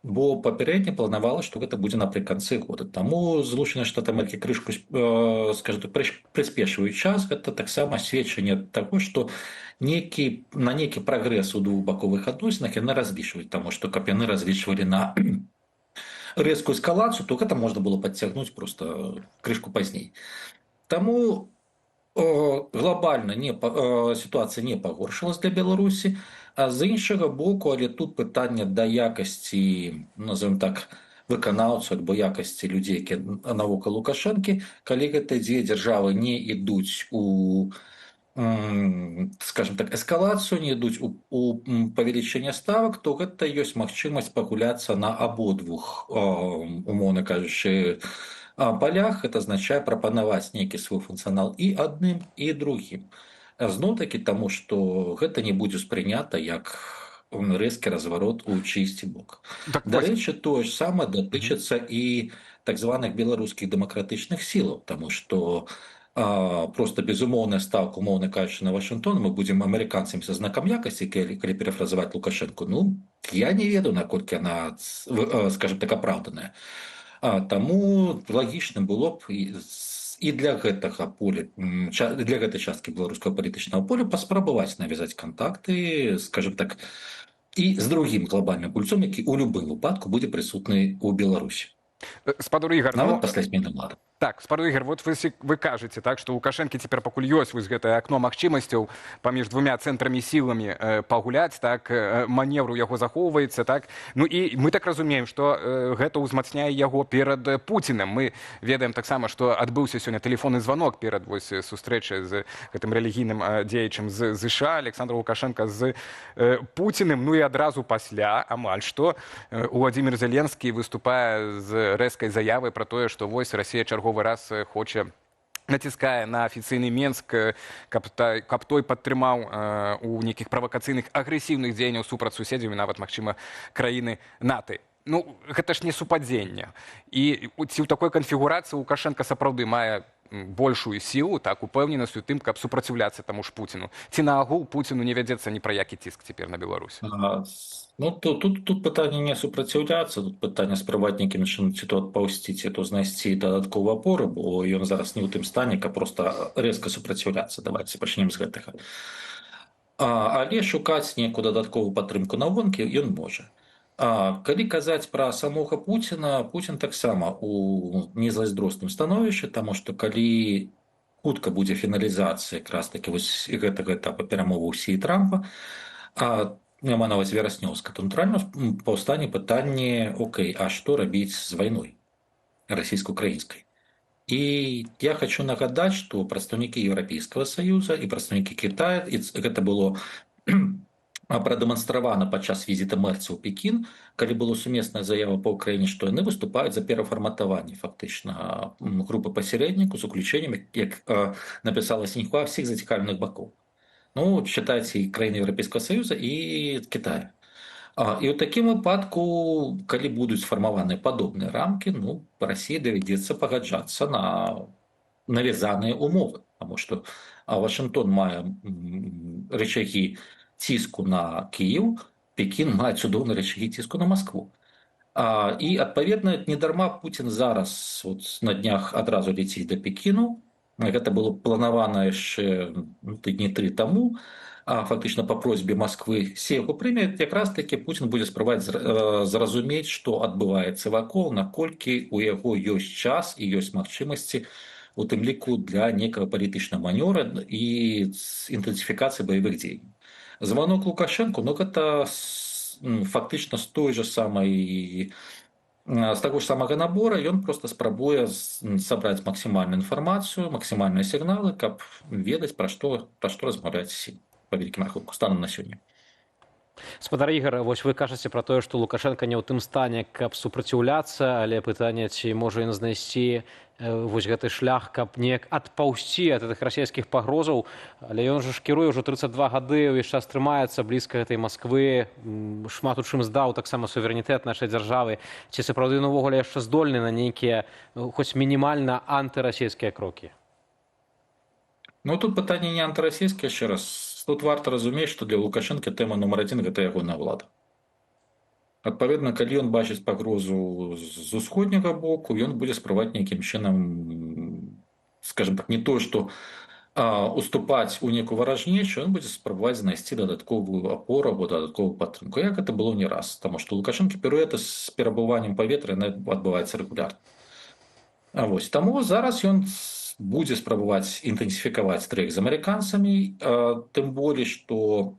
бо папярэдне планавала, што гэта будзе напрыканцы года. Таму Злучаныя Штаты Амерыкі крышку, скажу так, прыспешваюць час, гэта таксама сведчанне таго, што на нейкі прагрэс у двухбаковых адносінах яны разлічваюць, таму што каб яны разлічвалі на рэзкую эскалацыю, то гэта можна было падцягнуць проста крышку пазней. Таму глобальна сітуацыя не пагоршылась для Беларусі, а з іншага боку, але тут пытанне да якасці, назовем так, выканаўцаў альбо якасці людзей, якія навокал Лукашэнкі, калі гэта дзе дзяржавы не ідуць у, скажем так, эскалацыю, не ідуць у павелічэнне ставак, то гэта ёсць магчымасць пагуляцца на абодвух, умоўна кажучы, полях. Это азначае прапанаваць нейкі свой функцыянал і адным, і другім. Зноў-такі таму, што гэта не будзе ўспрынята як рэзкі разварот у чыйсьці бок. Дарэчы, тое ж самае датычыцца і так званых беларускіх дэмакратычных сілаў, таму што просто безумоўная ставка, умоўна кажучы, на Вашынгтон, мы будзем амерыканцамі са знакам якасці, калі перафразаваць Лукашэнку. Ну, я не ведаю, наколькі яна, скажем так, апраўданая. Таму лагічна было б і для гэтага поля, для гэтай часткі беларускага палітычнага поля паспрабаваць навязаць кантакты, скажем так, і з другім глобальным гульцом, які ў любым выпадку будзе прысутны ў Беларусі. Спадар Ігор, нават пасля змены ўлады. Так, спадар Ігор, вот вы кажаце, так, што Лукашэнкі цяпер пакуль ёсць вось гэтае акно магчымасцяў паміж двумя цэнтрамі сіламі пагуляць, так, маневр у яго захоўваецца, так. Ну і мы так разумеем, што гэта ўзмацняе яго перад Пуцінам. Мы ведаем таксама, што адбыўся сёння тэлефонны званок перад вось сустрэчай з гэтым рэлігійным дзеячам з ЗША, Александр Лукашенко з Пуцінам. Ну і адразу пасля, амаль што, Владзімір Зеленскі выступае з рэзкай заявай пра тое, што вось Расія чарговы раз хоча, націскае на афіцыйны Менск, каб той падтрымаў у нейкіх правакацыйных агрэсіўных дзеянняў супраць суседзяў і нават, магчыма, краіны НАТО. ну гэта ж не супадзенне. І ці ў такой канфігурацыі Лукашенко сапраўды мае большую сілу, так, упэўненасць у тым, каб супраціўляцца таму ж Пуціну. Ці наогул Пуціну не вядзецца ні пра які ціск цяпер на Беларусь? Ну, тут пытанне не супраціўляцца, тут пытанне спрабаваць нейкім чынам ці то адпаўсці, ці то знайсці дадатковую апору, бо ён зараз не ў тым стане, каб проста рэзка супраціўляцца. Давайце пачнем з гэтага. Але шукаць нейкую дадатковую падтрымку на гонкі ён можа. Калі казаць пра самога Пуціна, Пуцін таксама у незайздросным становішчы, таму што калі хутка будзе фіналізацыя якраз такі вось гэтага этапа перамоваў Сі і Трампа, няма нават вераснёўска, то натуральна паўстане пытанне: окей, а што рабіць з вайной расійска-украінскай? І я хочу нагадаць, што прадстаўнікі Еўрапейскага Саюза і прадстаўнікі Кітая, і гэта было прадэманстравана падчас візіта Мерца ў Пекін, калі была сумесная заява па Ўкраіне, што яны выступаюць за перафарматаванне фактычна групы пасярэдніку з уключэннем, як напісала Сіньхуа, всіх зацікавленых бакоў. Ну, чытайце і краіны Еўрапейскага Саюза і Кітая. І ў такім выпадку, калі будуць сфармаваныя падобныя рамкі, ну, Расіі давядзецца пагаджацца на навязаныя умовы, таму што Вашынгтон мае рычагі ціску на Кіеў, Пекін мае цудоўны рычагі ціску на Маскву. І, адпаведна, недарма Пуцін зараз на днях адразу ляціць да Пекіну. Гэта было планавана яшчэ тыдні 3 таму, фактычна па просьбе Масквы Сі яго прыме. Якраз такі Пуцін будзе спрабаваць зразумець, што адбываецца вакол, наколькі у яго ёсць час і ёсць магчымасці, у тым ліку для некага палітычнага манёвра і інтэнсіфікацыі баявых дзеянняў. Званок Лукашенку, ну гэта фактычна з той жа самай, з таго ж самага набора, ён проста спрабуе сабраць максімальную інфармацыю, максімальныя сігналы, каб ведаць, пра што размаўляць Сі, па вялікім рахунку, станам на сёння. Спадар Ігор, вось вы кажаце пра тое, што Лукашенко не ў тым стане, каб супраціўляцца, але пытанне, ці можа ён знайсці вось гэты шлях, каб неяк адпаўсці ад гэтых расійскіх пагрозаў, але ён жа кіруе ўжо 32 гады, увесь час трымаецца блізка гэтай Масквы, шмат у чым здаў таксама суверэнітэт нашай дзяржавы. Ці сапраўды увогуле яшчэ здольны на нейкія, хоць мінімальна антырасійскія крокі? Ну, тут пытанне не антырасійскае, яшчэ раз. Тут варта разумець, што для Лукашенка тэма нумар 1 – гэта ягоная ўлада. Адпаведна, калі ён бачыць пагрозу з усходняга боку, ён будзе спрабаваць нейкім чынам, скажем так, не то, што уступаць у некую варажнечу, ён будзе спрабаваць знайсці дадатковую апору або дадатковую падтрымку. Як гэта было не раз, таму што Лукашенко перыяд з перабываннем паветра адбываецца рэгулярна. Таму зараз ён будзе спрабаваць інтэнсіфікаваць трэк з амерыканцамі, тым болей, што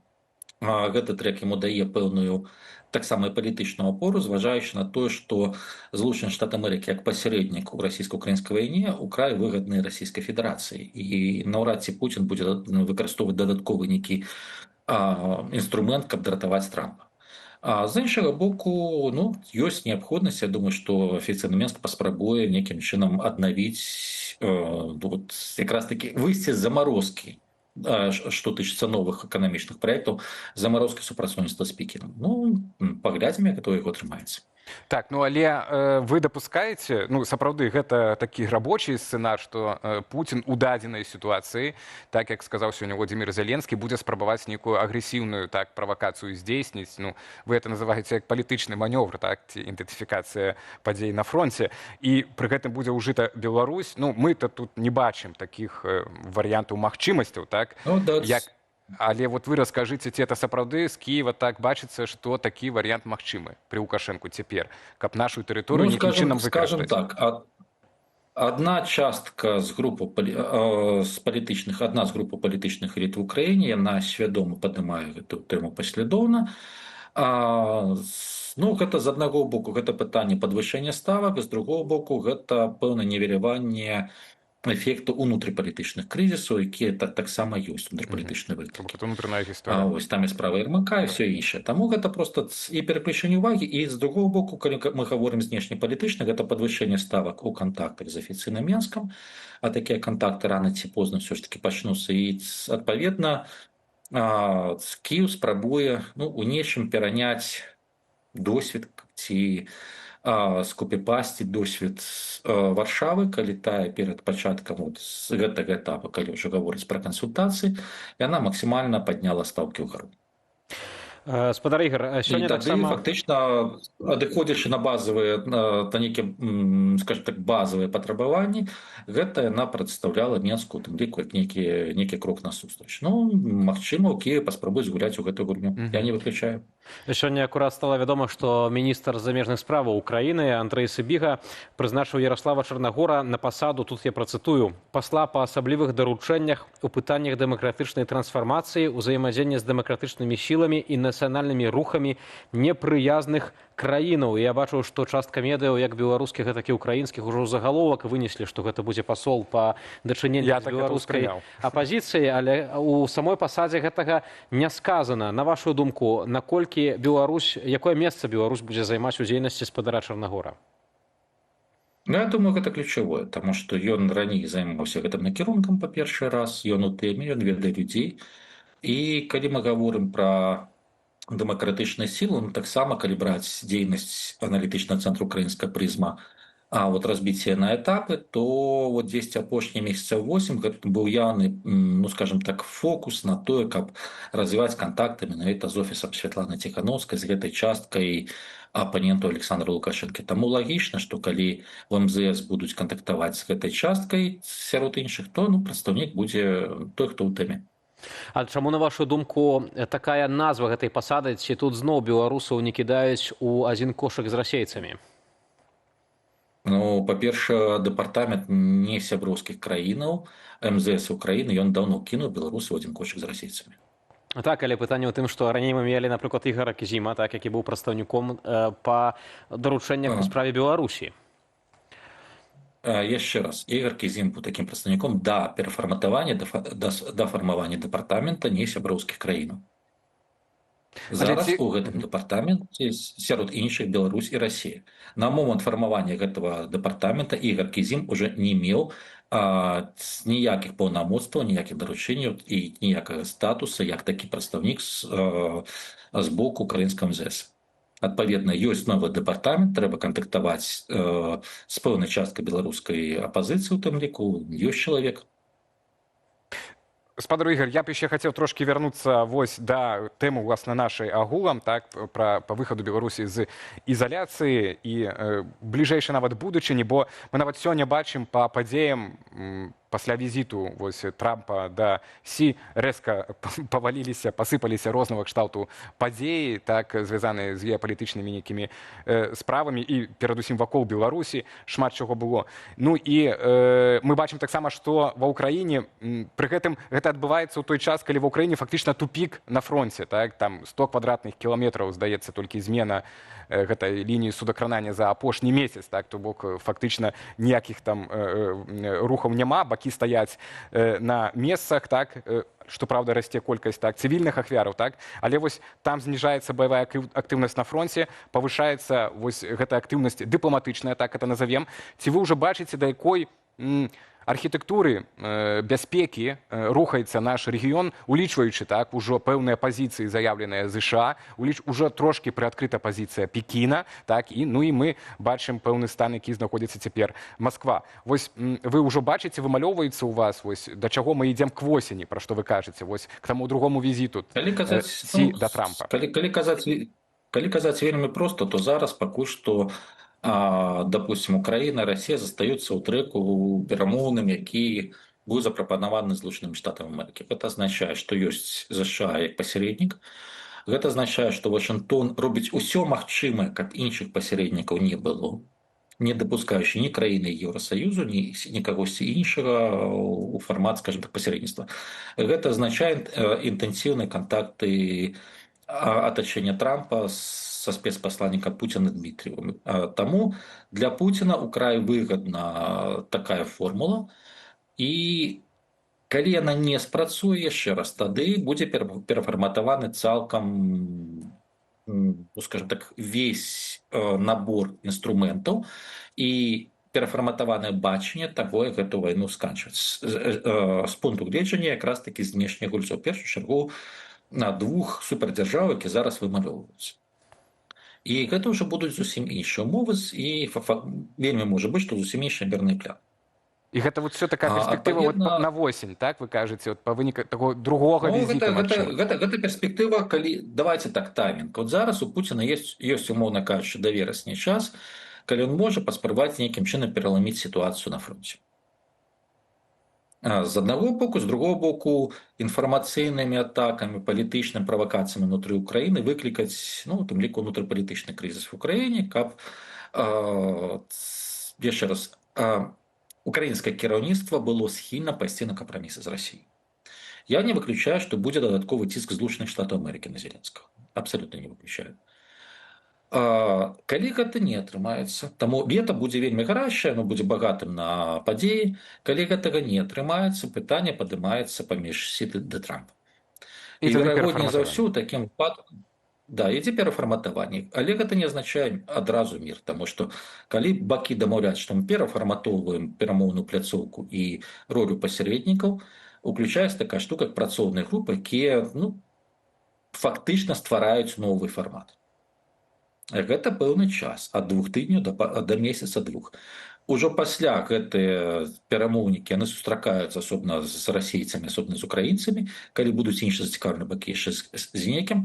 гэты трэк яму дае пэўную таксама палітычную апору, зважаючы на тое, што Злучаныя Штаты Амерыкі як пасярэднік у расійска-украінскай вайне ў край выгаднай Расійскай Федэрацыі. І наўрад ці Пуцін будзе выкарыстоўваць дадатковы нейкі інструмент, каб дратаваць Трампа. З іншага боку, ну, ёсць неабходнасць, я думаю, што афіцыйны Мінск паспрабуе нейкім чынам аднавіць, якраз такі выйсці з замарозкі, што тычыцца новых эканамічных праектаў, замарозкі супрацоўніцтва з Пекіном. Ну, паглядзім, як гэта ў яго атрымаецца. Так, ну але вы дапускаеце, ну сапраўды гэта такі рабочий сцэнар, што Пуцін у дадзенай сітуацыі, так як сказаў сёння Владзімір Зеленскі, будзе спрабаваць нейкую агрэсіўную так правакацыю здзейсніць. Ну вы это называеце як палітычны манёвр, так, ці ідэнтыфікацыя падзей на фронце, і пры гэтым будзе ўжыта Беларусь. Ну мы-то тут не бачым такіх варыянтаў магчымасцяў, так? Ну, да. Але вот вы раскажыце, ці это сапраўды з Кіева так бачыцца, што такі варыянт магчымы пры Лукашэнку цяпер, каб нашу тэрыторыю нейкім чынам выкарыстаць? Скажем так, одна частка з групы палітычных, адна з групы палітычных эліт в Украіне, яна свядома паднімае гэту тэму паслядоўна. Ну, гэта з аднаго боку, гэта пытанне падвышэння ставак, з другого боку, гэта пэўнае нівеляванне эфекту унутрыпалітычных крызісаў, якія таксама ёсць унутрыпалітычны выклік. Гэта унутраная гісторыя. Там і справа Ермака, і ўсё іншае. Таму гэта проста і пераключэнне ўвагі, і з другого боку, калі мы гаворым знешнепалітычна, гэта падвышэнне ставак у кантактах з афіцыйным Мінскам, а такія кантакты рана ці позна ўсё ж такі пачнуцца. І, адпаведна, Кіеў спрабуе у нечым пераняць досвед ці скопіпасціць досвед Варшавы, калі тая перад пачаткам з гэтага этапа, калі ўжо гаворыць пра кансультацыі, яна максімальна падняла стаўкі ўгару. Спадар Ігор, І сёння тады таксама... фактычна, адыходзячы на базавыя, та нейкія, скажем так, базавыя патрабаванні, гэта яна прадстаўляла Менску, у тым ліку, як нейкі крок насустрач. Ну, магчыма, у Кіеве паспрабуюць гуляць у гэтую гульню. Я не выключаю. Сёння акурат стала вядома, што міністр замежных справаў Украіны Андрэй Сыбіга прызначыў Ярослава Чарнагора на пасаду, тут я працытую, пасла па асаблівых даручэннях у пытаннях дэмакратычнай трансфармацыі, узаемадзеяння з дэмакратычнымі сіламі і нацыянальнымі рухамі непрыязных краінаў. Я бачу, што частка медыяў, як беларускіх, так і украінскіх, ужо загаловак вынеслі, што гэта будзе пасол па дачыненню з беларускай апазіцыі, але у самой пасадзе гэтага не сказана. На вашу думку, наколькі Беларусь, якое месца Беларусь будзе займаць у дзейнасці спадара Чарнагора? Ну, я думаю, гэта ключавое, таму што ён раней займаўся гэтым накірункам па першы раз, ён у тэме, ён ведае людзей. І калі мы гаворым пра дэмакратычныя сілы, ну, таксама, калі браць дзейнасць аналітычнага цэнтру «Украінская прызма», вот разбіцце на этапы, то вот 10 апошніх месяцаў 8 гэта быў явны, ну, скажем так, фокус на тое, каб развіваць кантакты менавіта з офісам Святланы Ціхановскай, з гэтай часткай апаненту Александра Лукашэнкі. Таму лагічна, што калі в МЗС будуць кантактаваць з гэтай часткай сярод іншых, то прадстаўнік будзе той, хто ў тэме. А чаму, на вашу думку, такая назва гэтай пасады, ці тут зноў беларусаў не кідаюць у адзін кошык з расейцамі? Ну, па-першае, дэпартамент не сяброўскіх краінаў, МЗС Украіны, ён даўно кінуў беларусаў у адзін кошык з расейцамі. Так, але пытанне ў тым, што раней мы мелі, напрыклад, Ігора Кізіма, так, які быў прадстаўніком па даручэннях у справе Беларусі. Яшчэ раз, Ігор Кізім быў такім прадстаўніком да перафарматавання, да фармавання дэпартамента не сяброўскіх краінаў. Зараз у гэтым дэпартаменце сярод іншых Беларусь і Расія. На момант фармавання гэтага дэпартамента Ігор Кізім уже не меў ніякіх паўнамоцтваў, ніякіх даручэнняў і ніякага статуса, як такі прадстаўнік з боку украінскага МЗС. Адпаведна, ёсць новы дэпартамент, трэба кантактаваць з пэўнай часткай беларускай апазіцыі, у тым ліку ёсць чалавек. Спадар Ігор, я б яшчэ хацеў трошкі вярнуцца вось да тэмы, уласна, нашай агулам, так, па выхаду Беларусі з ізаляцыі і бліжэйшай нават будучыні, бо мы нават сёння бачым па падзеям пасля візіту Трампа да Сі рэзка паваліліся, пасыпаліся рознага кшталту падзеі, так, звязаныя з геапалітычнымі нейкімі справамі і перадусім вакол Беларусі шмат чаго было. Ну і мы бачым таксама, што ва ўкраіне пры гэтым гэта адбываецца ў той час, калі ва ўкраіне фактычна тупік на фронце, так, там 100 квадратных кіламетраў, здаецца, толькі змена гэтай лініі судакранання за апошні месяц, так, то бок фактычна ніякіх там рухаў няма, бакі стаяць на месцах, так, што, праўда, расце колькасць, так, цывільных ахвяраў, так, але вось там зніжаецца баявая актыўнасць на фронце, павышаецца вось гэтая актыўнасць дыпламатычная, так это назовем. Ці вы ўжо бачыце, да якой архітэктуры бяспекі рухаецца наш рэгіён, улічваючы, так, ужо пэўныя пазіцыі, заяўленыя ЗША, ужо трошкі прыадкрыта пазіцыя Пекіна, так, і, ну, і мы бачым пэўны стан, які знаходзіцца цяпер Масква. Вось вы ўжо бачыце, вымалёўваецца ў вас, вось, да чаго мы ідзем к восені, пра што вы кажаце, вось, к таму другому візіту Сі да Трампа. Калі казаць вельмі проста, то зараз пакуль што допустим, Украина, Россия застаются ў трэку перамоўным, які быў запрапанаваны Злучанымі Штатамі Амерыкі. Гэта азначае, што ёсць ЗША як пасярэднік. Гэта азначае, што Вашынгтон робіць усё магчымае, каб іншых пасярэднікаў не было, не дапускаючы ні краіны Еўрасаюзу, ні кагосьці іншага у фармат, скажем так, пасярэдніцтва. Гэта азначае інтэнсіўныя кантакты атачэння Трампа со спецпасланнікам Пуціна Дмітріевым. Таму для Пуціна ўкрай выгадна такая формула, і калі яна не спрацуе яшчэ раз, тады будзе перафарматаваны цалкам, скажем так, весь набор інструментаў і перафарматаванае бачанне таго, як гэту вайну сканчваць. З пункту гледжання якраз такі знешніх гульцоў. У першую чаргу на двух супердзяржаў, які зараз вымалёўваюцца. І гэта ўжо будуць зусім іншыя умовы і вельмі можа быць, што зусім іншы мірны план. І гэта вот все такая перспектыва на восень, так вы кажаце, па выніку такого другога візіта. Гэта перспектыва, калі давайте так таймінг. От зараз у Пуціна ёсць умоўна кажучы да верасня час, калі ён можа паспрабаваць нейкім чынам пераламіць сітуацыю на фронце. З аднаго боку, з другого боку, інфармацыйнымі атакамі, палітычнымі правакацыямі ўнутры Украіны выклікаць, ну, у тым ліку унутрыпалітычны крызіс в Украіне, каб яшчэ раз украінскае кіраўніцтва было схільна пайсці на кампрамісы з Расіяй. Я не выключаю, што будзе дадатковы ціск Злучаных Штатаў Амерыкі на Зеленскага. Абсалютна не выключаю. Калі гэта не атрымаецца, таму лета будзе вельмі гарачае, оно будзе багатым на падзеі. Калі гэтага не атрымаецца, пытанне падымаецца паміж Сі ды Трампа. І верагодней за ўсё такім выпадкам. Да, ідзе перафарматаванне, але гэта не азначае адразу мір, таму што калі бакі дамаўляць, што мы перафарматоўваем перамоўную пляцоўку і ролю пасярэднікаў, уключаецца такая штука, як працоўныя групы, якія фактычна ствараюць новы фармат. Гэта пэўны час, ад 2 тыдняў да месяца 2. Ужо пасля гэтыя перамоўнікі, яны сустракаюцца асобна з расейцамі, асобна з украінцамі, калі будуць іншыя зацікаўленыя бакі яшчэ з некім,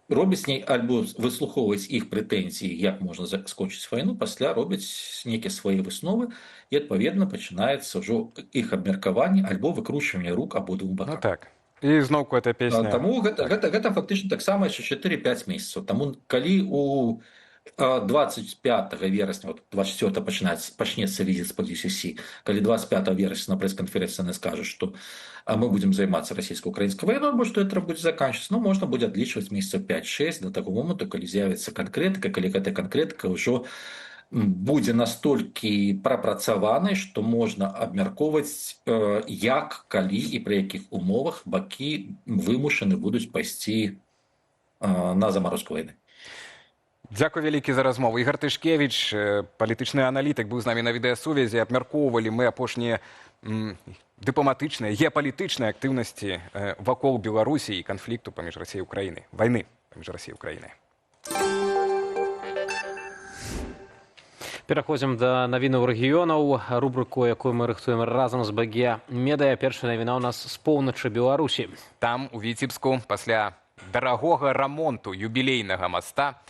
робяць альбо выслухоўваць іх прэтэнзіі, як можна скончыць вайну, пасля робяць нейкія свае высновы, і адпаведна пачынаецца ўжо іх абмеркаванне альбо выкручванне рук абодвум бакам. Ну так. І зноўку эта песня. Таму гэта фактычна таксама яшчэ 4-5 месяцаў. Таму калі у 25 верасня, 24 пачнецца візіт з-пад UCC, калі 25 верасня на прэс-канферэнцыі яны скажуць, што мы будзем займацца расійска-украінскай вайной, або што гэта будзе заканчвацца, ну, можна будзе адлічваць месяцаў 5-6 да таго моманту, калі з'явіцца канкрэтыка, калі гэтая канкрэтыка ўжо будзе настолькі прапрацаванай, што можна абмяркоўваць, як, калі і пры якіх умовах бакі вымушаны будуць пайсці на замарозку вайны. Дзякуй вялікі за размову. Ігор Тышкевіч, палітычны аналітык, быў з намі на відэасувязі. Абмяркоўвалі мы апошнія дыпламатычныя, геапалітычныя актыўнасці вакол Беларусі і канфлікту паміж Расіяй і Украінай. Вайны паміж Расіяй і Украінай. Пераходзім да навінаў рэгіёнаў. Рубрыку, якую мы рыхтуем разам з БГ Медыя. Першая навіна ў нас з поўначы Беларусі. Там, у Віцебску, пасля дарагога рамонту юбілейнага моста,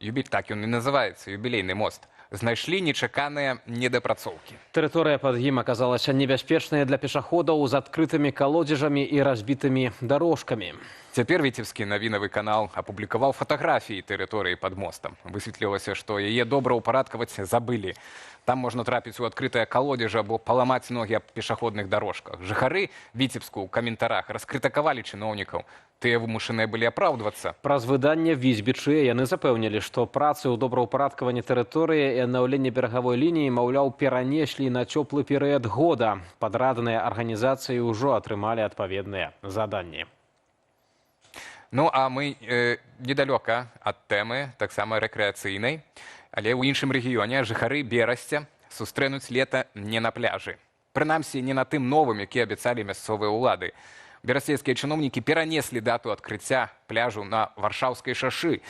так ён і называецца, юбілейны мост, знайшлі нечаканыя недапрацоўкі. Тэрыторыя пад ім аказалася небяспечная для пешаходаў з адкрытымі калодзежамі і разбітымі дарожкамі. Цяпер віцебскі навінавы канал апублікаваў фатаграфіі тэрыторыі пад мостам. Высветлілася, што яе добра ўпарадкаваць забылі. Там можна трапіць у адкрытыя калодзежы або паламаць ногі аб пешаходных дарожках. Жыхары Віцебску ў каментарах раскрытыкавалі чыноўнікаў. Тыя вымушаныя былі апраўдвацца. Праз выданне «Візбічы» яны запэўнілі, што працы ў добраўпарадкаванні тэрыторыі і аднаўленне берагавой лініі, маўляў, перанеслі на цёплы перыяд года. Падраданыя арганізацыі ўжо атрымалі адпаведныя заданні. Ну, а мы недалёка ад тэмы, таксама рэкрэацыйнай, але ў іншым рэгіёне жыхары Берасця сустрэнуць лета не на пляжы. Прынамсі, не на тым новым, які абяцалі мясцовыя ўлады. Берасцейскія чыноўнікі перанеслі дату адкрыцця пляжу на Варшаўскай шашы,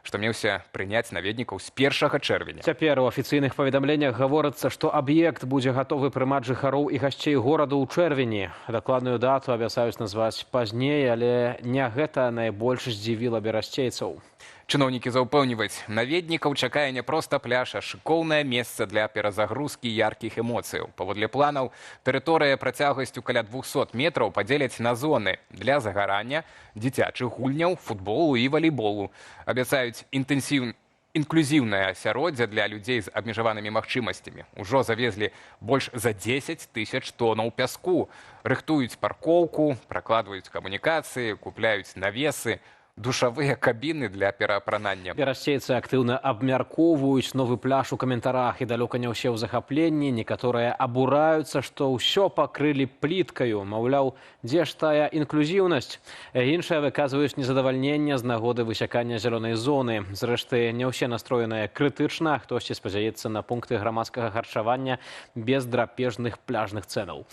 што меўся прыняць наведнікаў з 1 чэрвеня. Цяпер у афіцыйных паведамленнях гаворыцца, што аб'ект будзе гатовы прымаць жыхароў і гасцей гораду ў чэрвені. Дакладную дату абяцаюць назваць пазней, але не гэта найбольш здзівіла берасцейцаў. Чыноўнікі заўпэўніваюць, наведнікаў чакае не проста пляж, а шыкоўнае месца для перазагрузкі яркіх эмоцыяў. Паводле планаў, тэрыторыя працягласцю каля 200 метраў падзеляць на зоны для загарання, дзіцячых гульняў, футболу і валейболу. Абяцаюць інклюзіўнае асяроддзе для людзей з абмежаванымі магчымасцямі. Ужо завезлі больш за 10 000 тонаў пяску. Рыхтуюць паркоўку, пракладваюць камунікацыі, купляюць навесы, душавыя кабіны для пераапранання. Берасцейцы актыўна абмяркоўваюць новы пляж у каментарах і далёка не ўсе ў захапленні. Некаторыя абураюцца, што ўсё пакрылі пліткаю. Маўляў, дзе ж тая інклюзіўнасць? Іншыя выказваюць незадавальненне з нагоды высякання зялёнай зоны. Зрэшты, не ўсе настроеныя крытычна. Хтосьці спадзяецца на пункты грамадскага харчавання без драпежных пляжных цэнаў.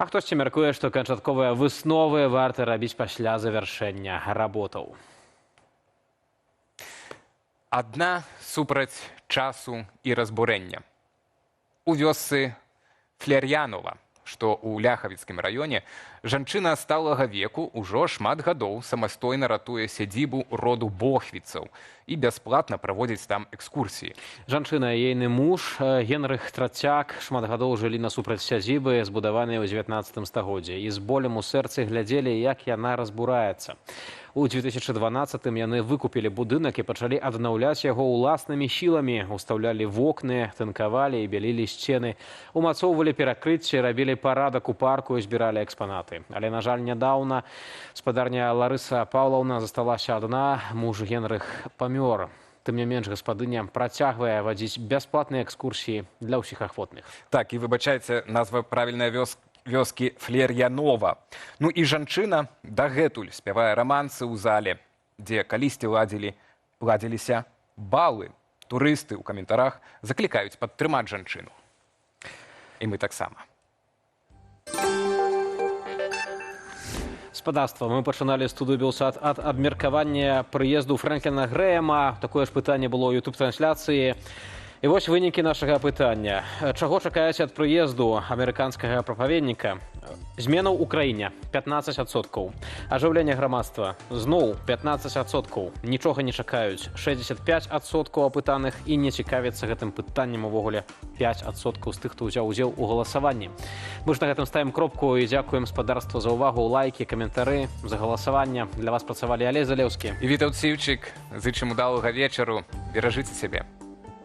А хтосьці мяркуе, што канчатковыя высновы варта рабіць пасля завяршэння работаў. Адна супраць часу і разбурэння. У вёсцы Флер'янова, што ў Ляхавіцкім раёне, жанчына сталага веку ўжо шмат гадоў самастойна ратуе сядзібу роду бохвіцаў і бясплатна праводзіць там экскурсіі. Жанчына і ейны муж Генрых Трацяк шмат гадоў жылі насупраць сядзібы, збудаванай у 19 стагоддзі, і з болем у сэрцы глядзелі, як яна разбураецца. У 2012-м яны выкупілі будынак і пачалі аднаўляць яго ўласнымі сіламі, устаўлялі вокны, тынкавалі і бялілі сцены, умацоўвалі перакрыцці, рабілі парадак у парку і збіралі экспанаты. Але, на жаль, нядаўна гаспадарня Ларыса Паўлаўна засталася адна, муж Генрых памёр. Тым не менш, гаспадыня працягвае вадзіць бясплатныя экскурсіі для ўсіх ахвотных. Так, і выбачайце, назва правільная вёскі Флер'янова. Ну і жанчына дагэтуль спявае рамансы ў зале, дзе калісьці ладзіліся балы. Турысты ў каментарах заклікаюць падтрымаць жанчыну. І мы таксама. Спадарства, мы пачыналі студыю «Белсат» ад абмеркавання прыезду Фрэнкліна Грэяма. Такое ж пытанне было ў YouTube-трансляцыі. І вось вынікі нашага пытання. Чаго чакаеце ад прыезду амерыканскага прапаведніка? Зменаў у краіне 15%. Ажыўленне грамадства зноў 15%. Нічога не чакаюць 65% апытаных і не цікавяцца гэтым пытаннем увогуле 5% з тых, хто ўзяў удзел у галасаванні. Мы ж на гэтым ставім кропку і дзякуем спадарству за ўвагу, лайкі, каментары, за галасаванне. Для вас працавалі Алей Залеўскі і Вітаўт Сіўчык. Зычым удалага вечару. Беражыце сябе.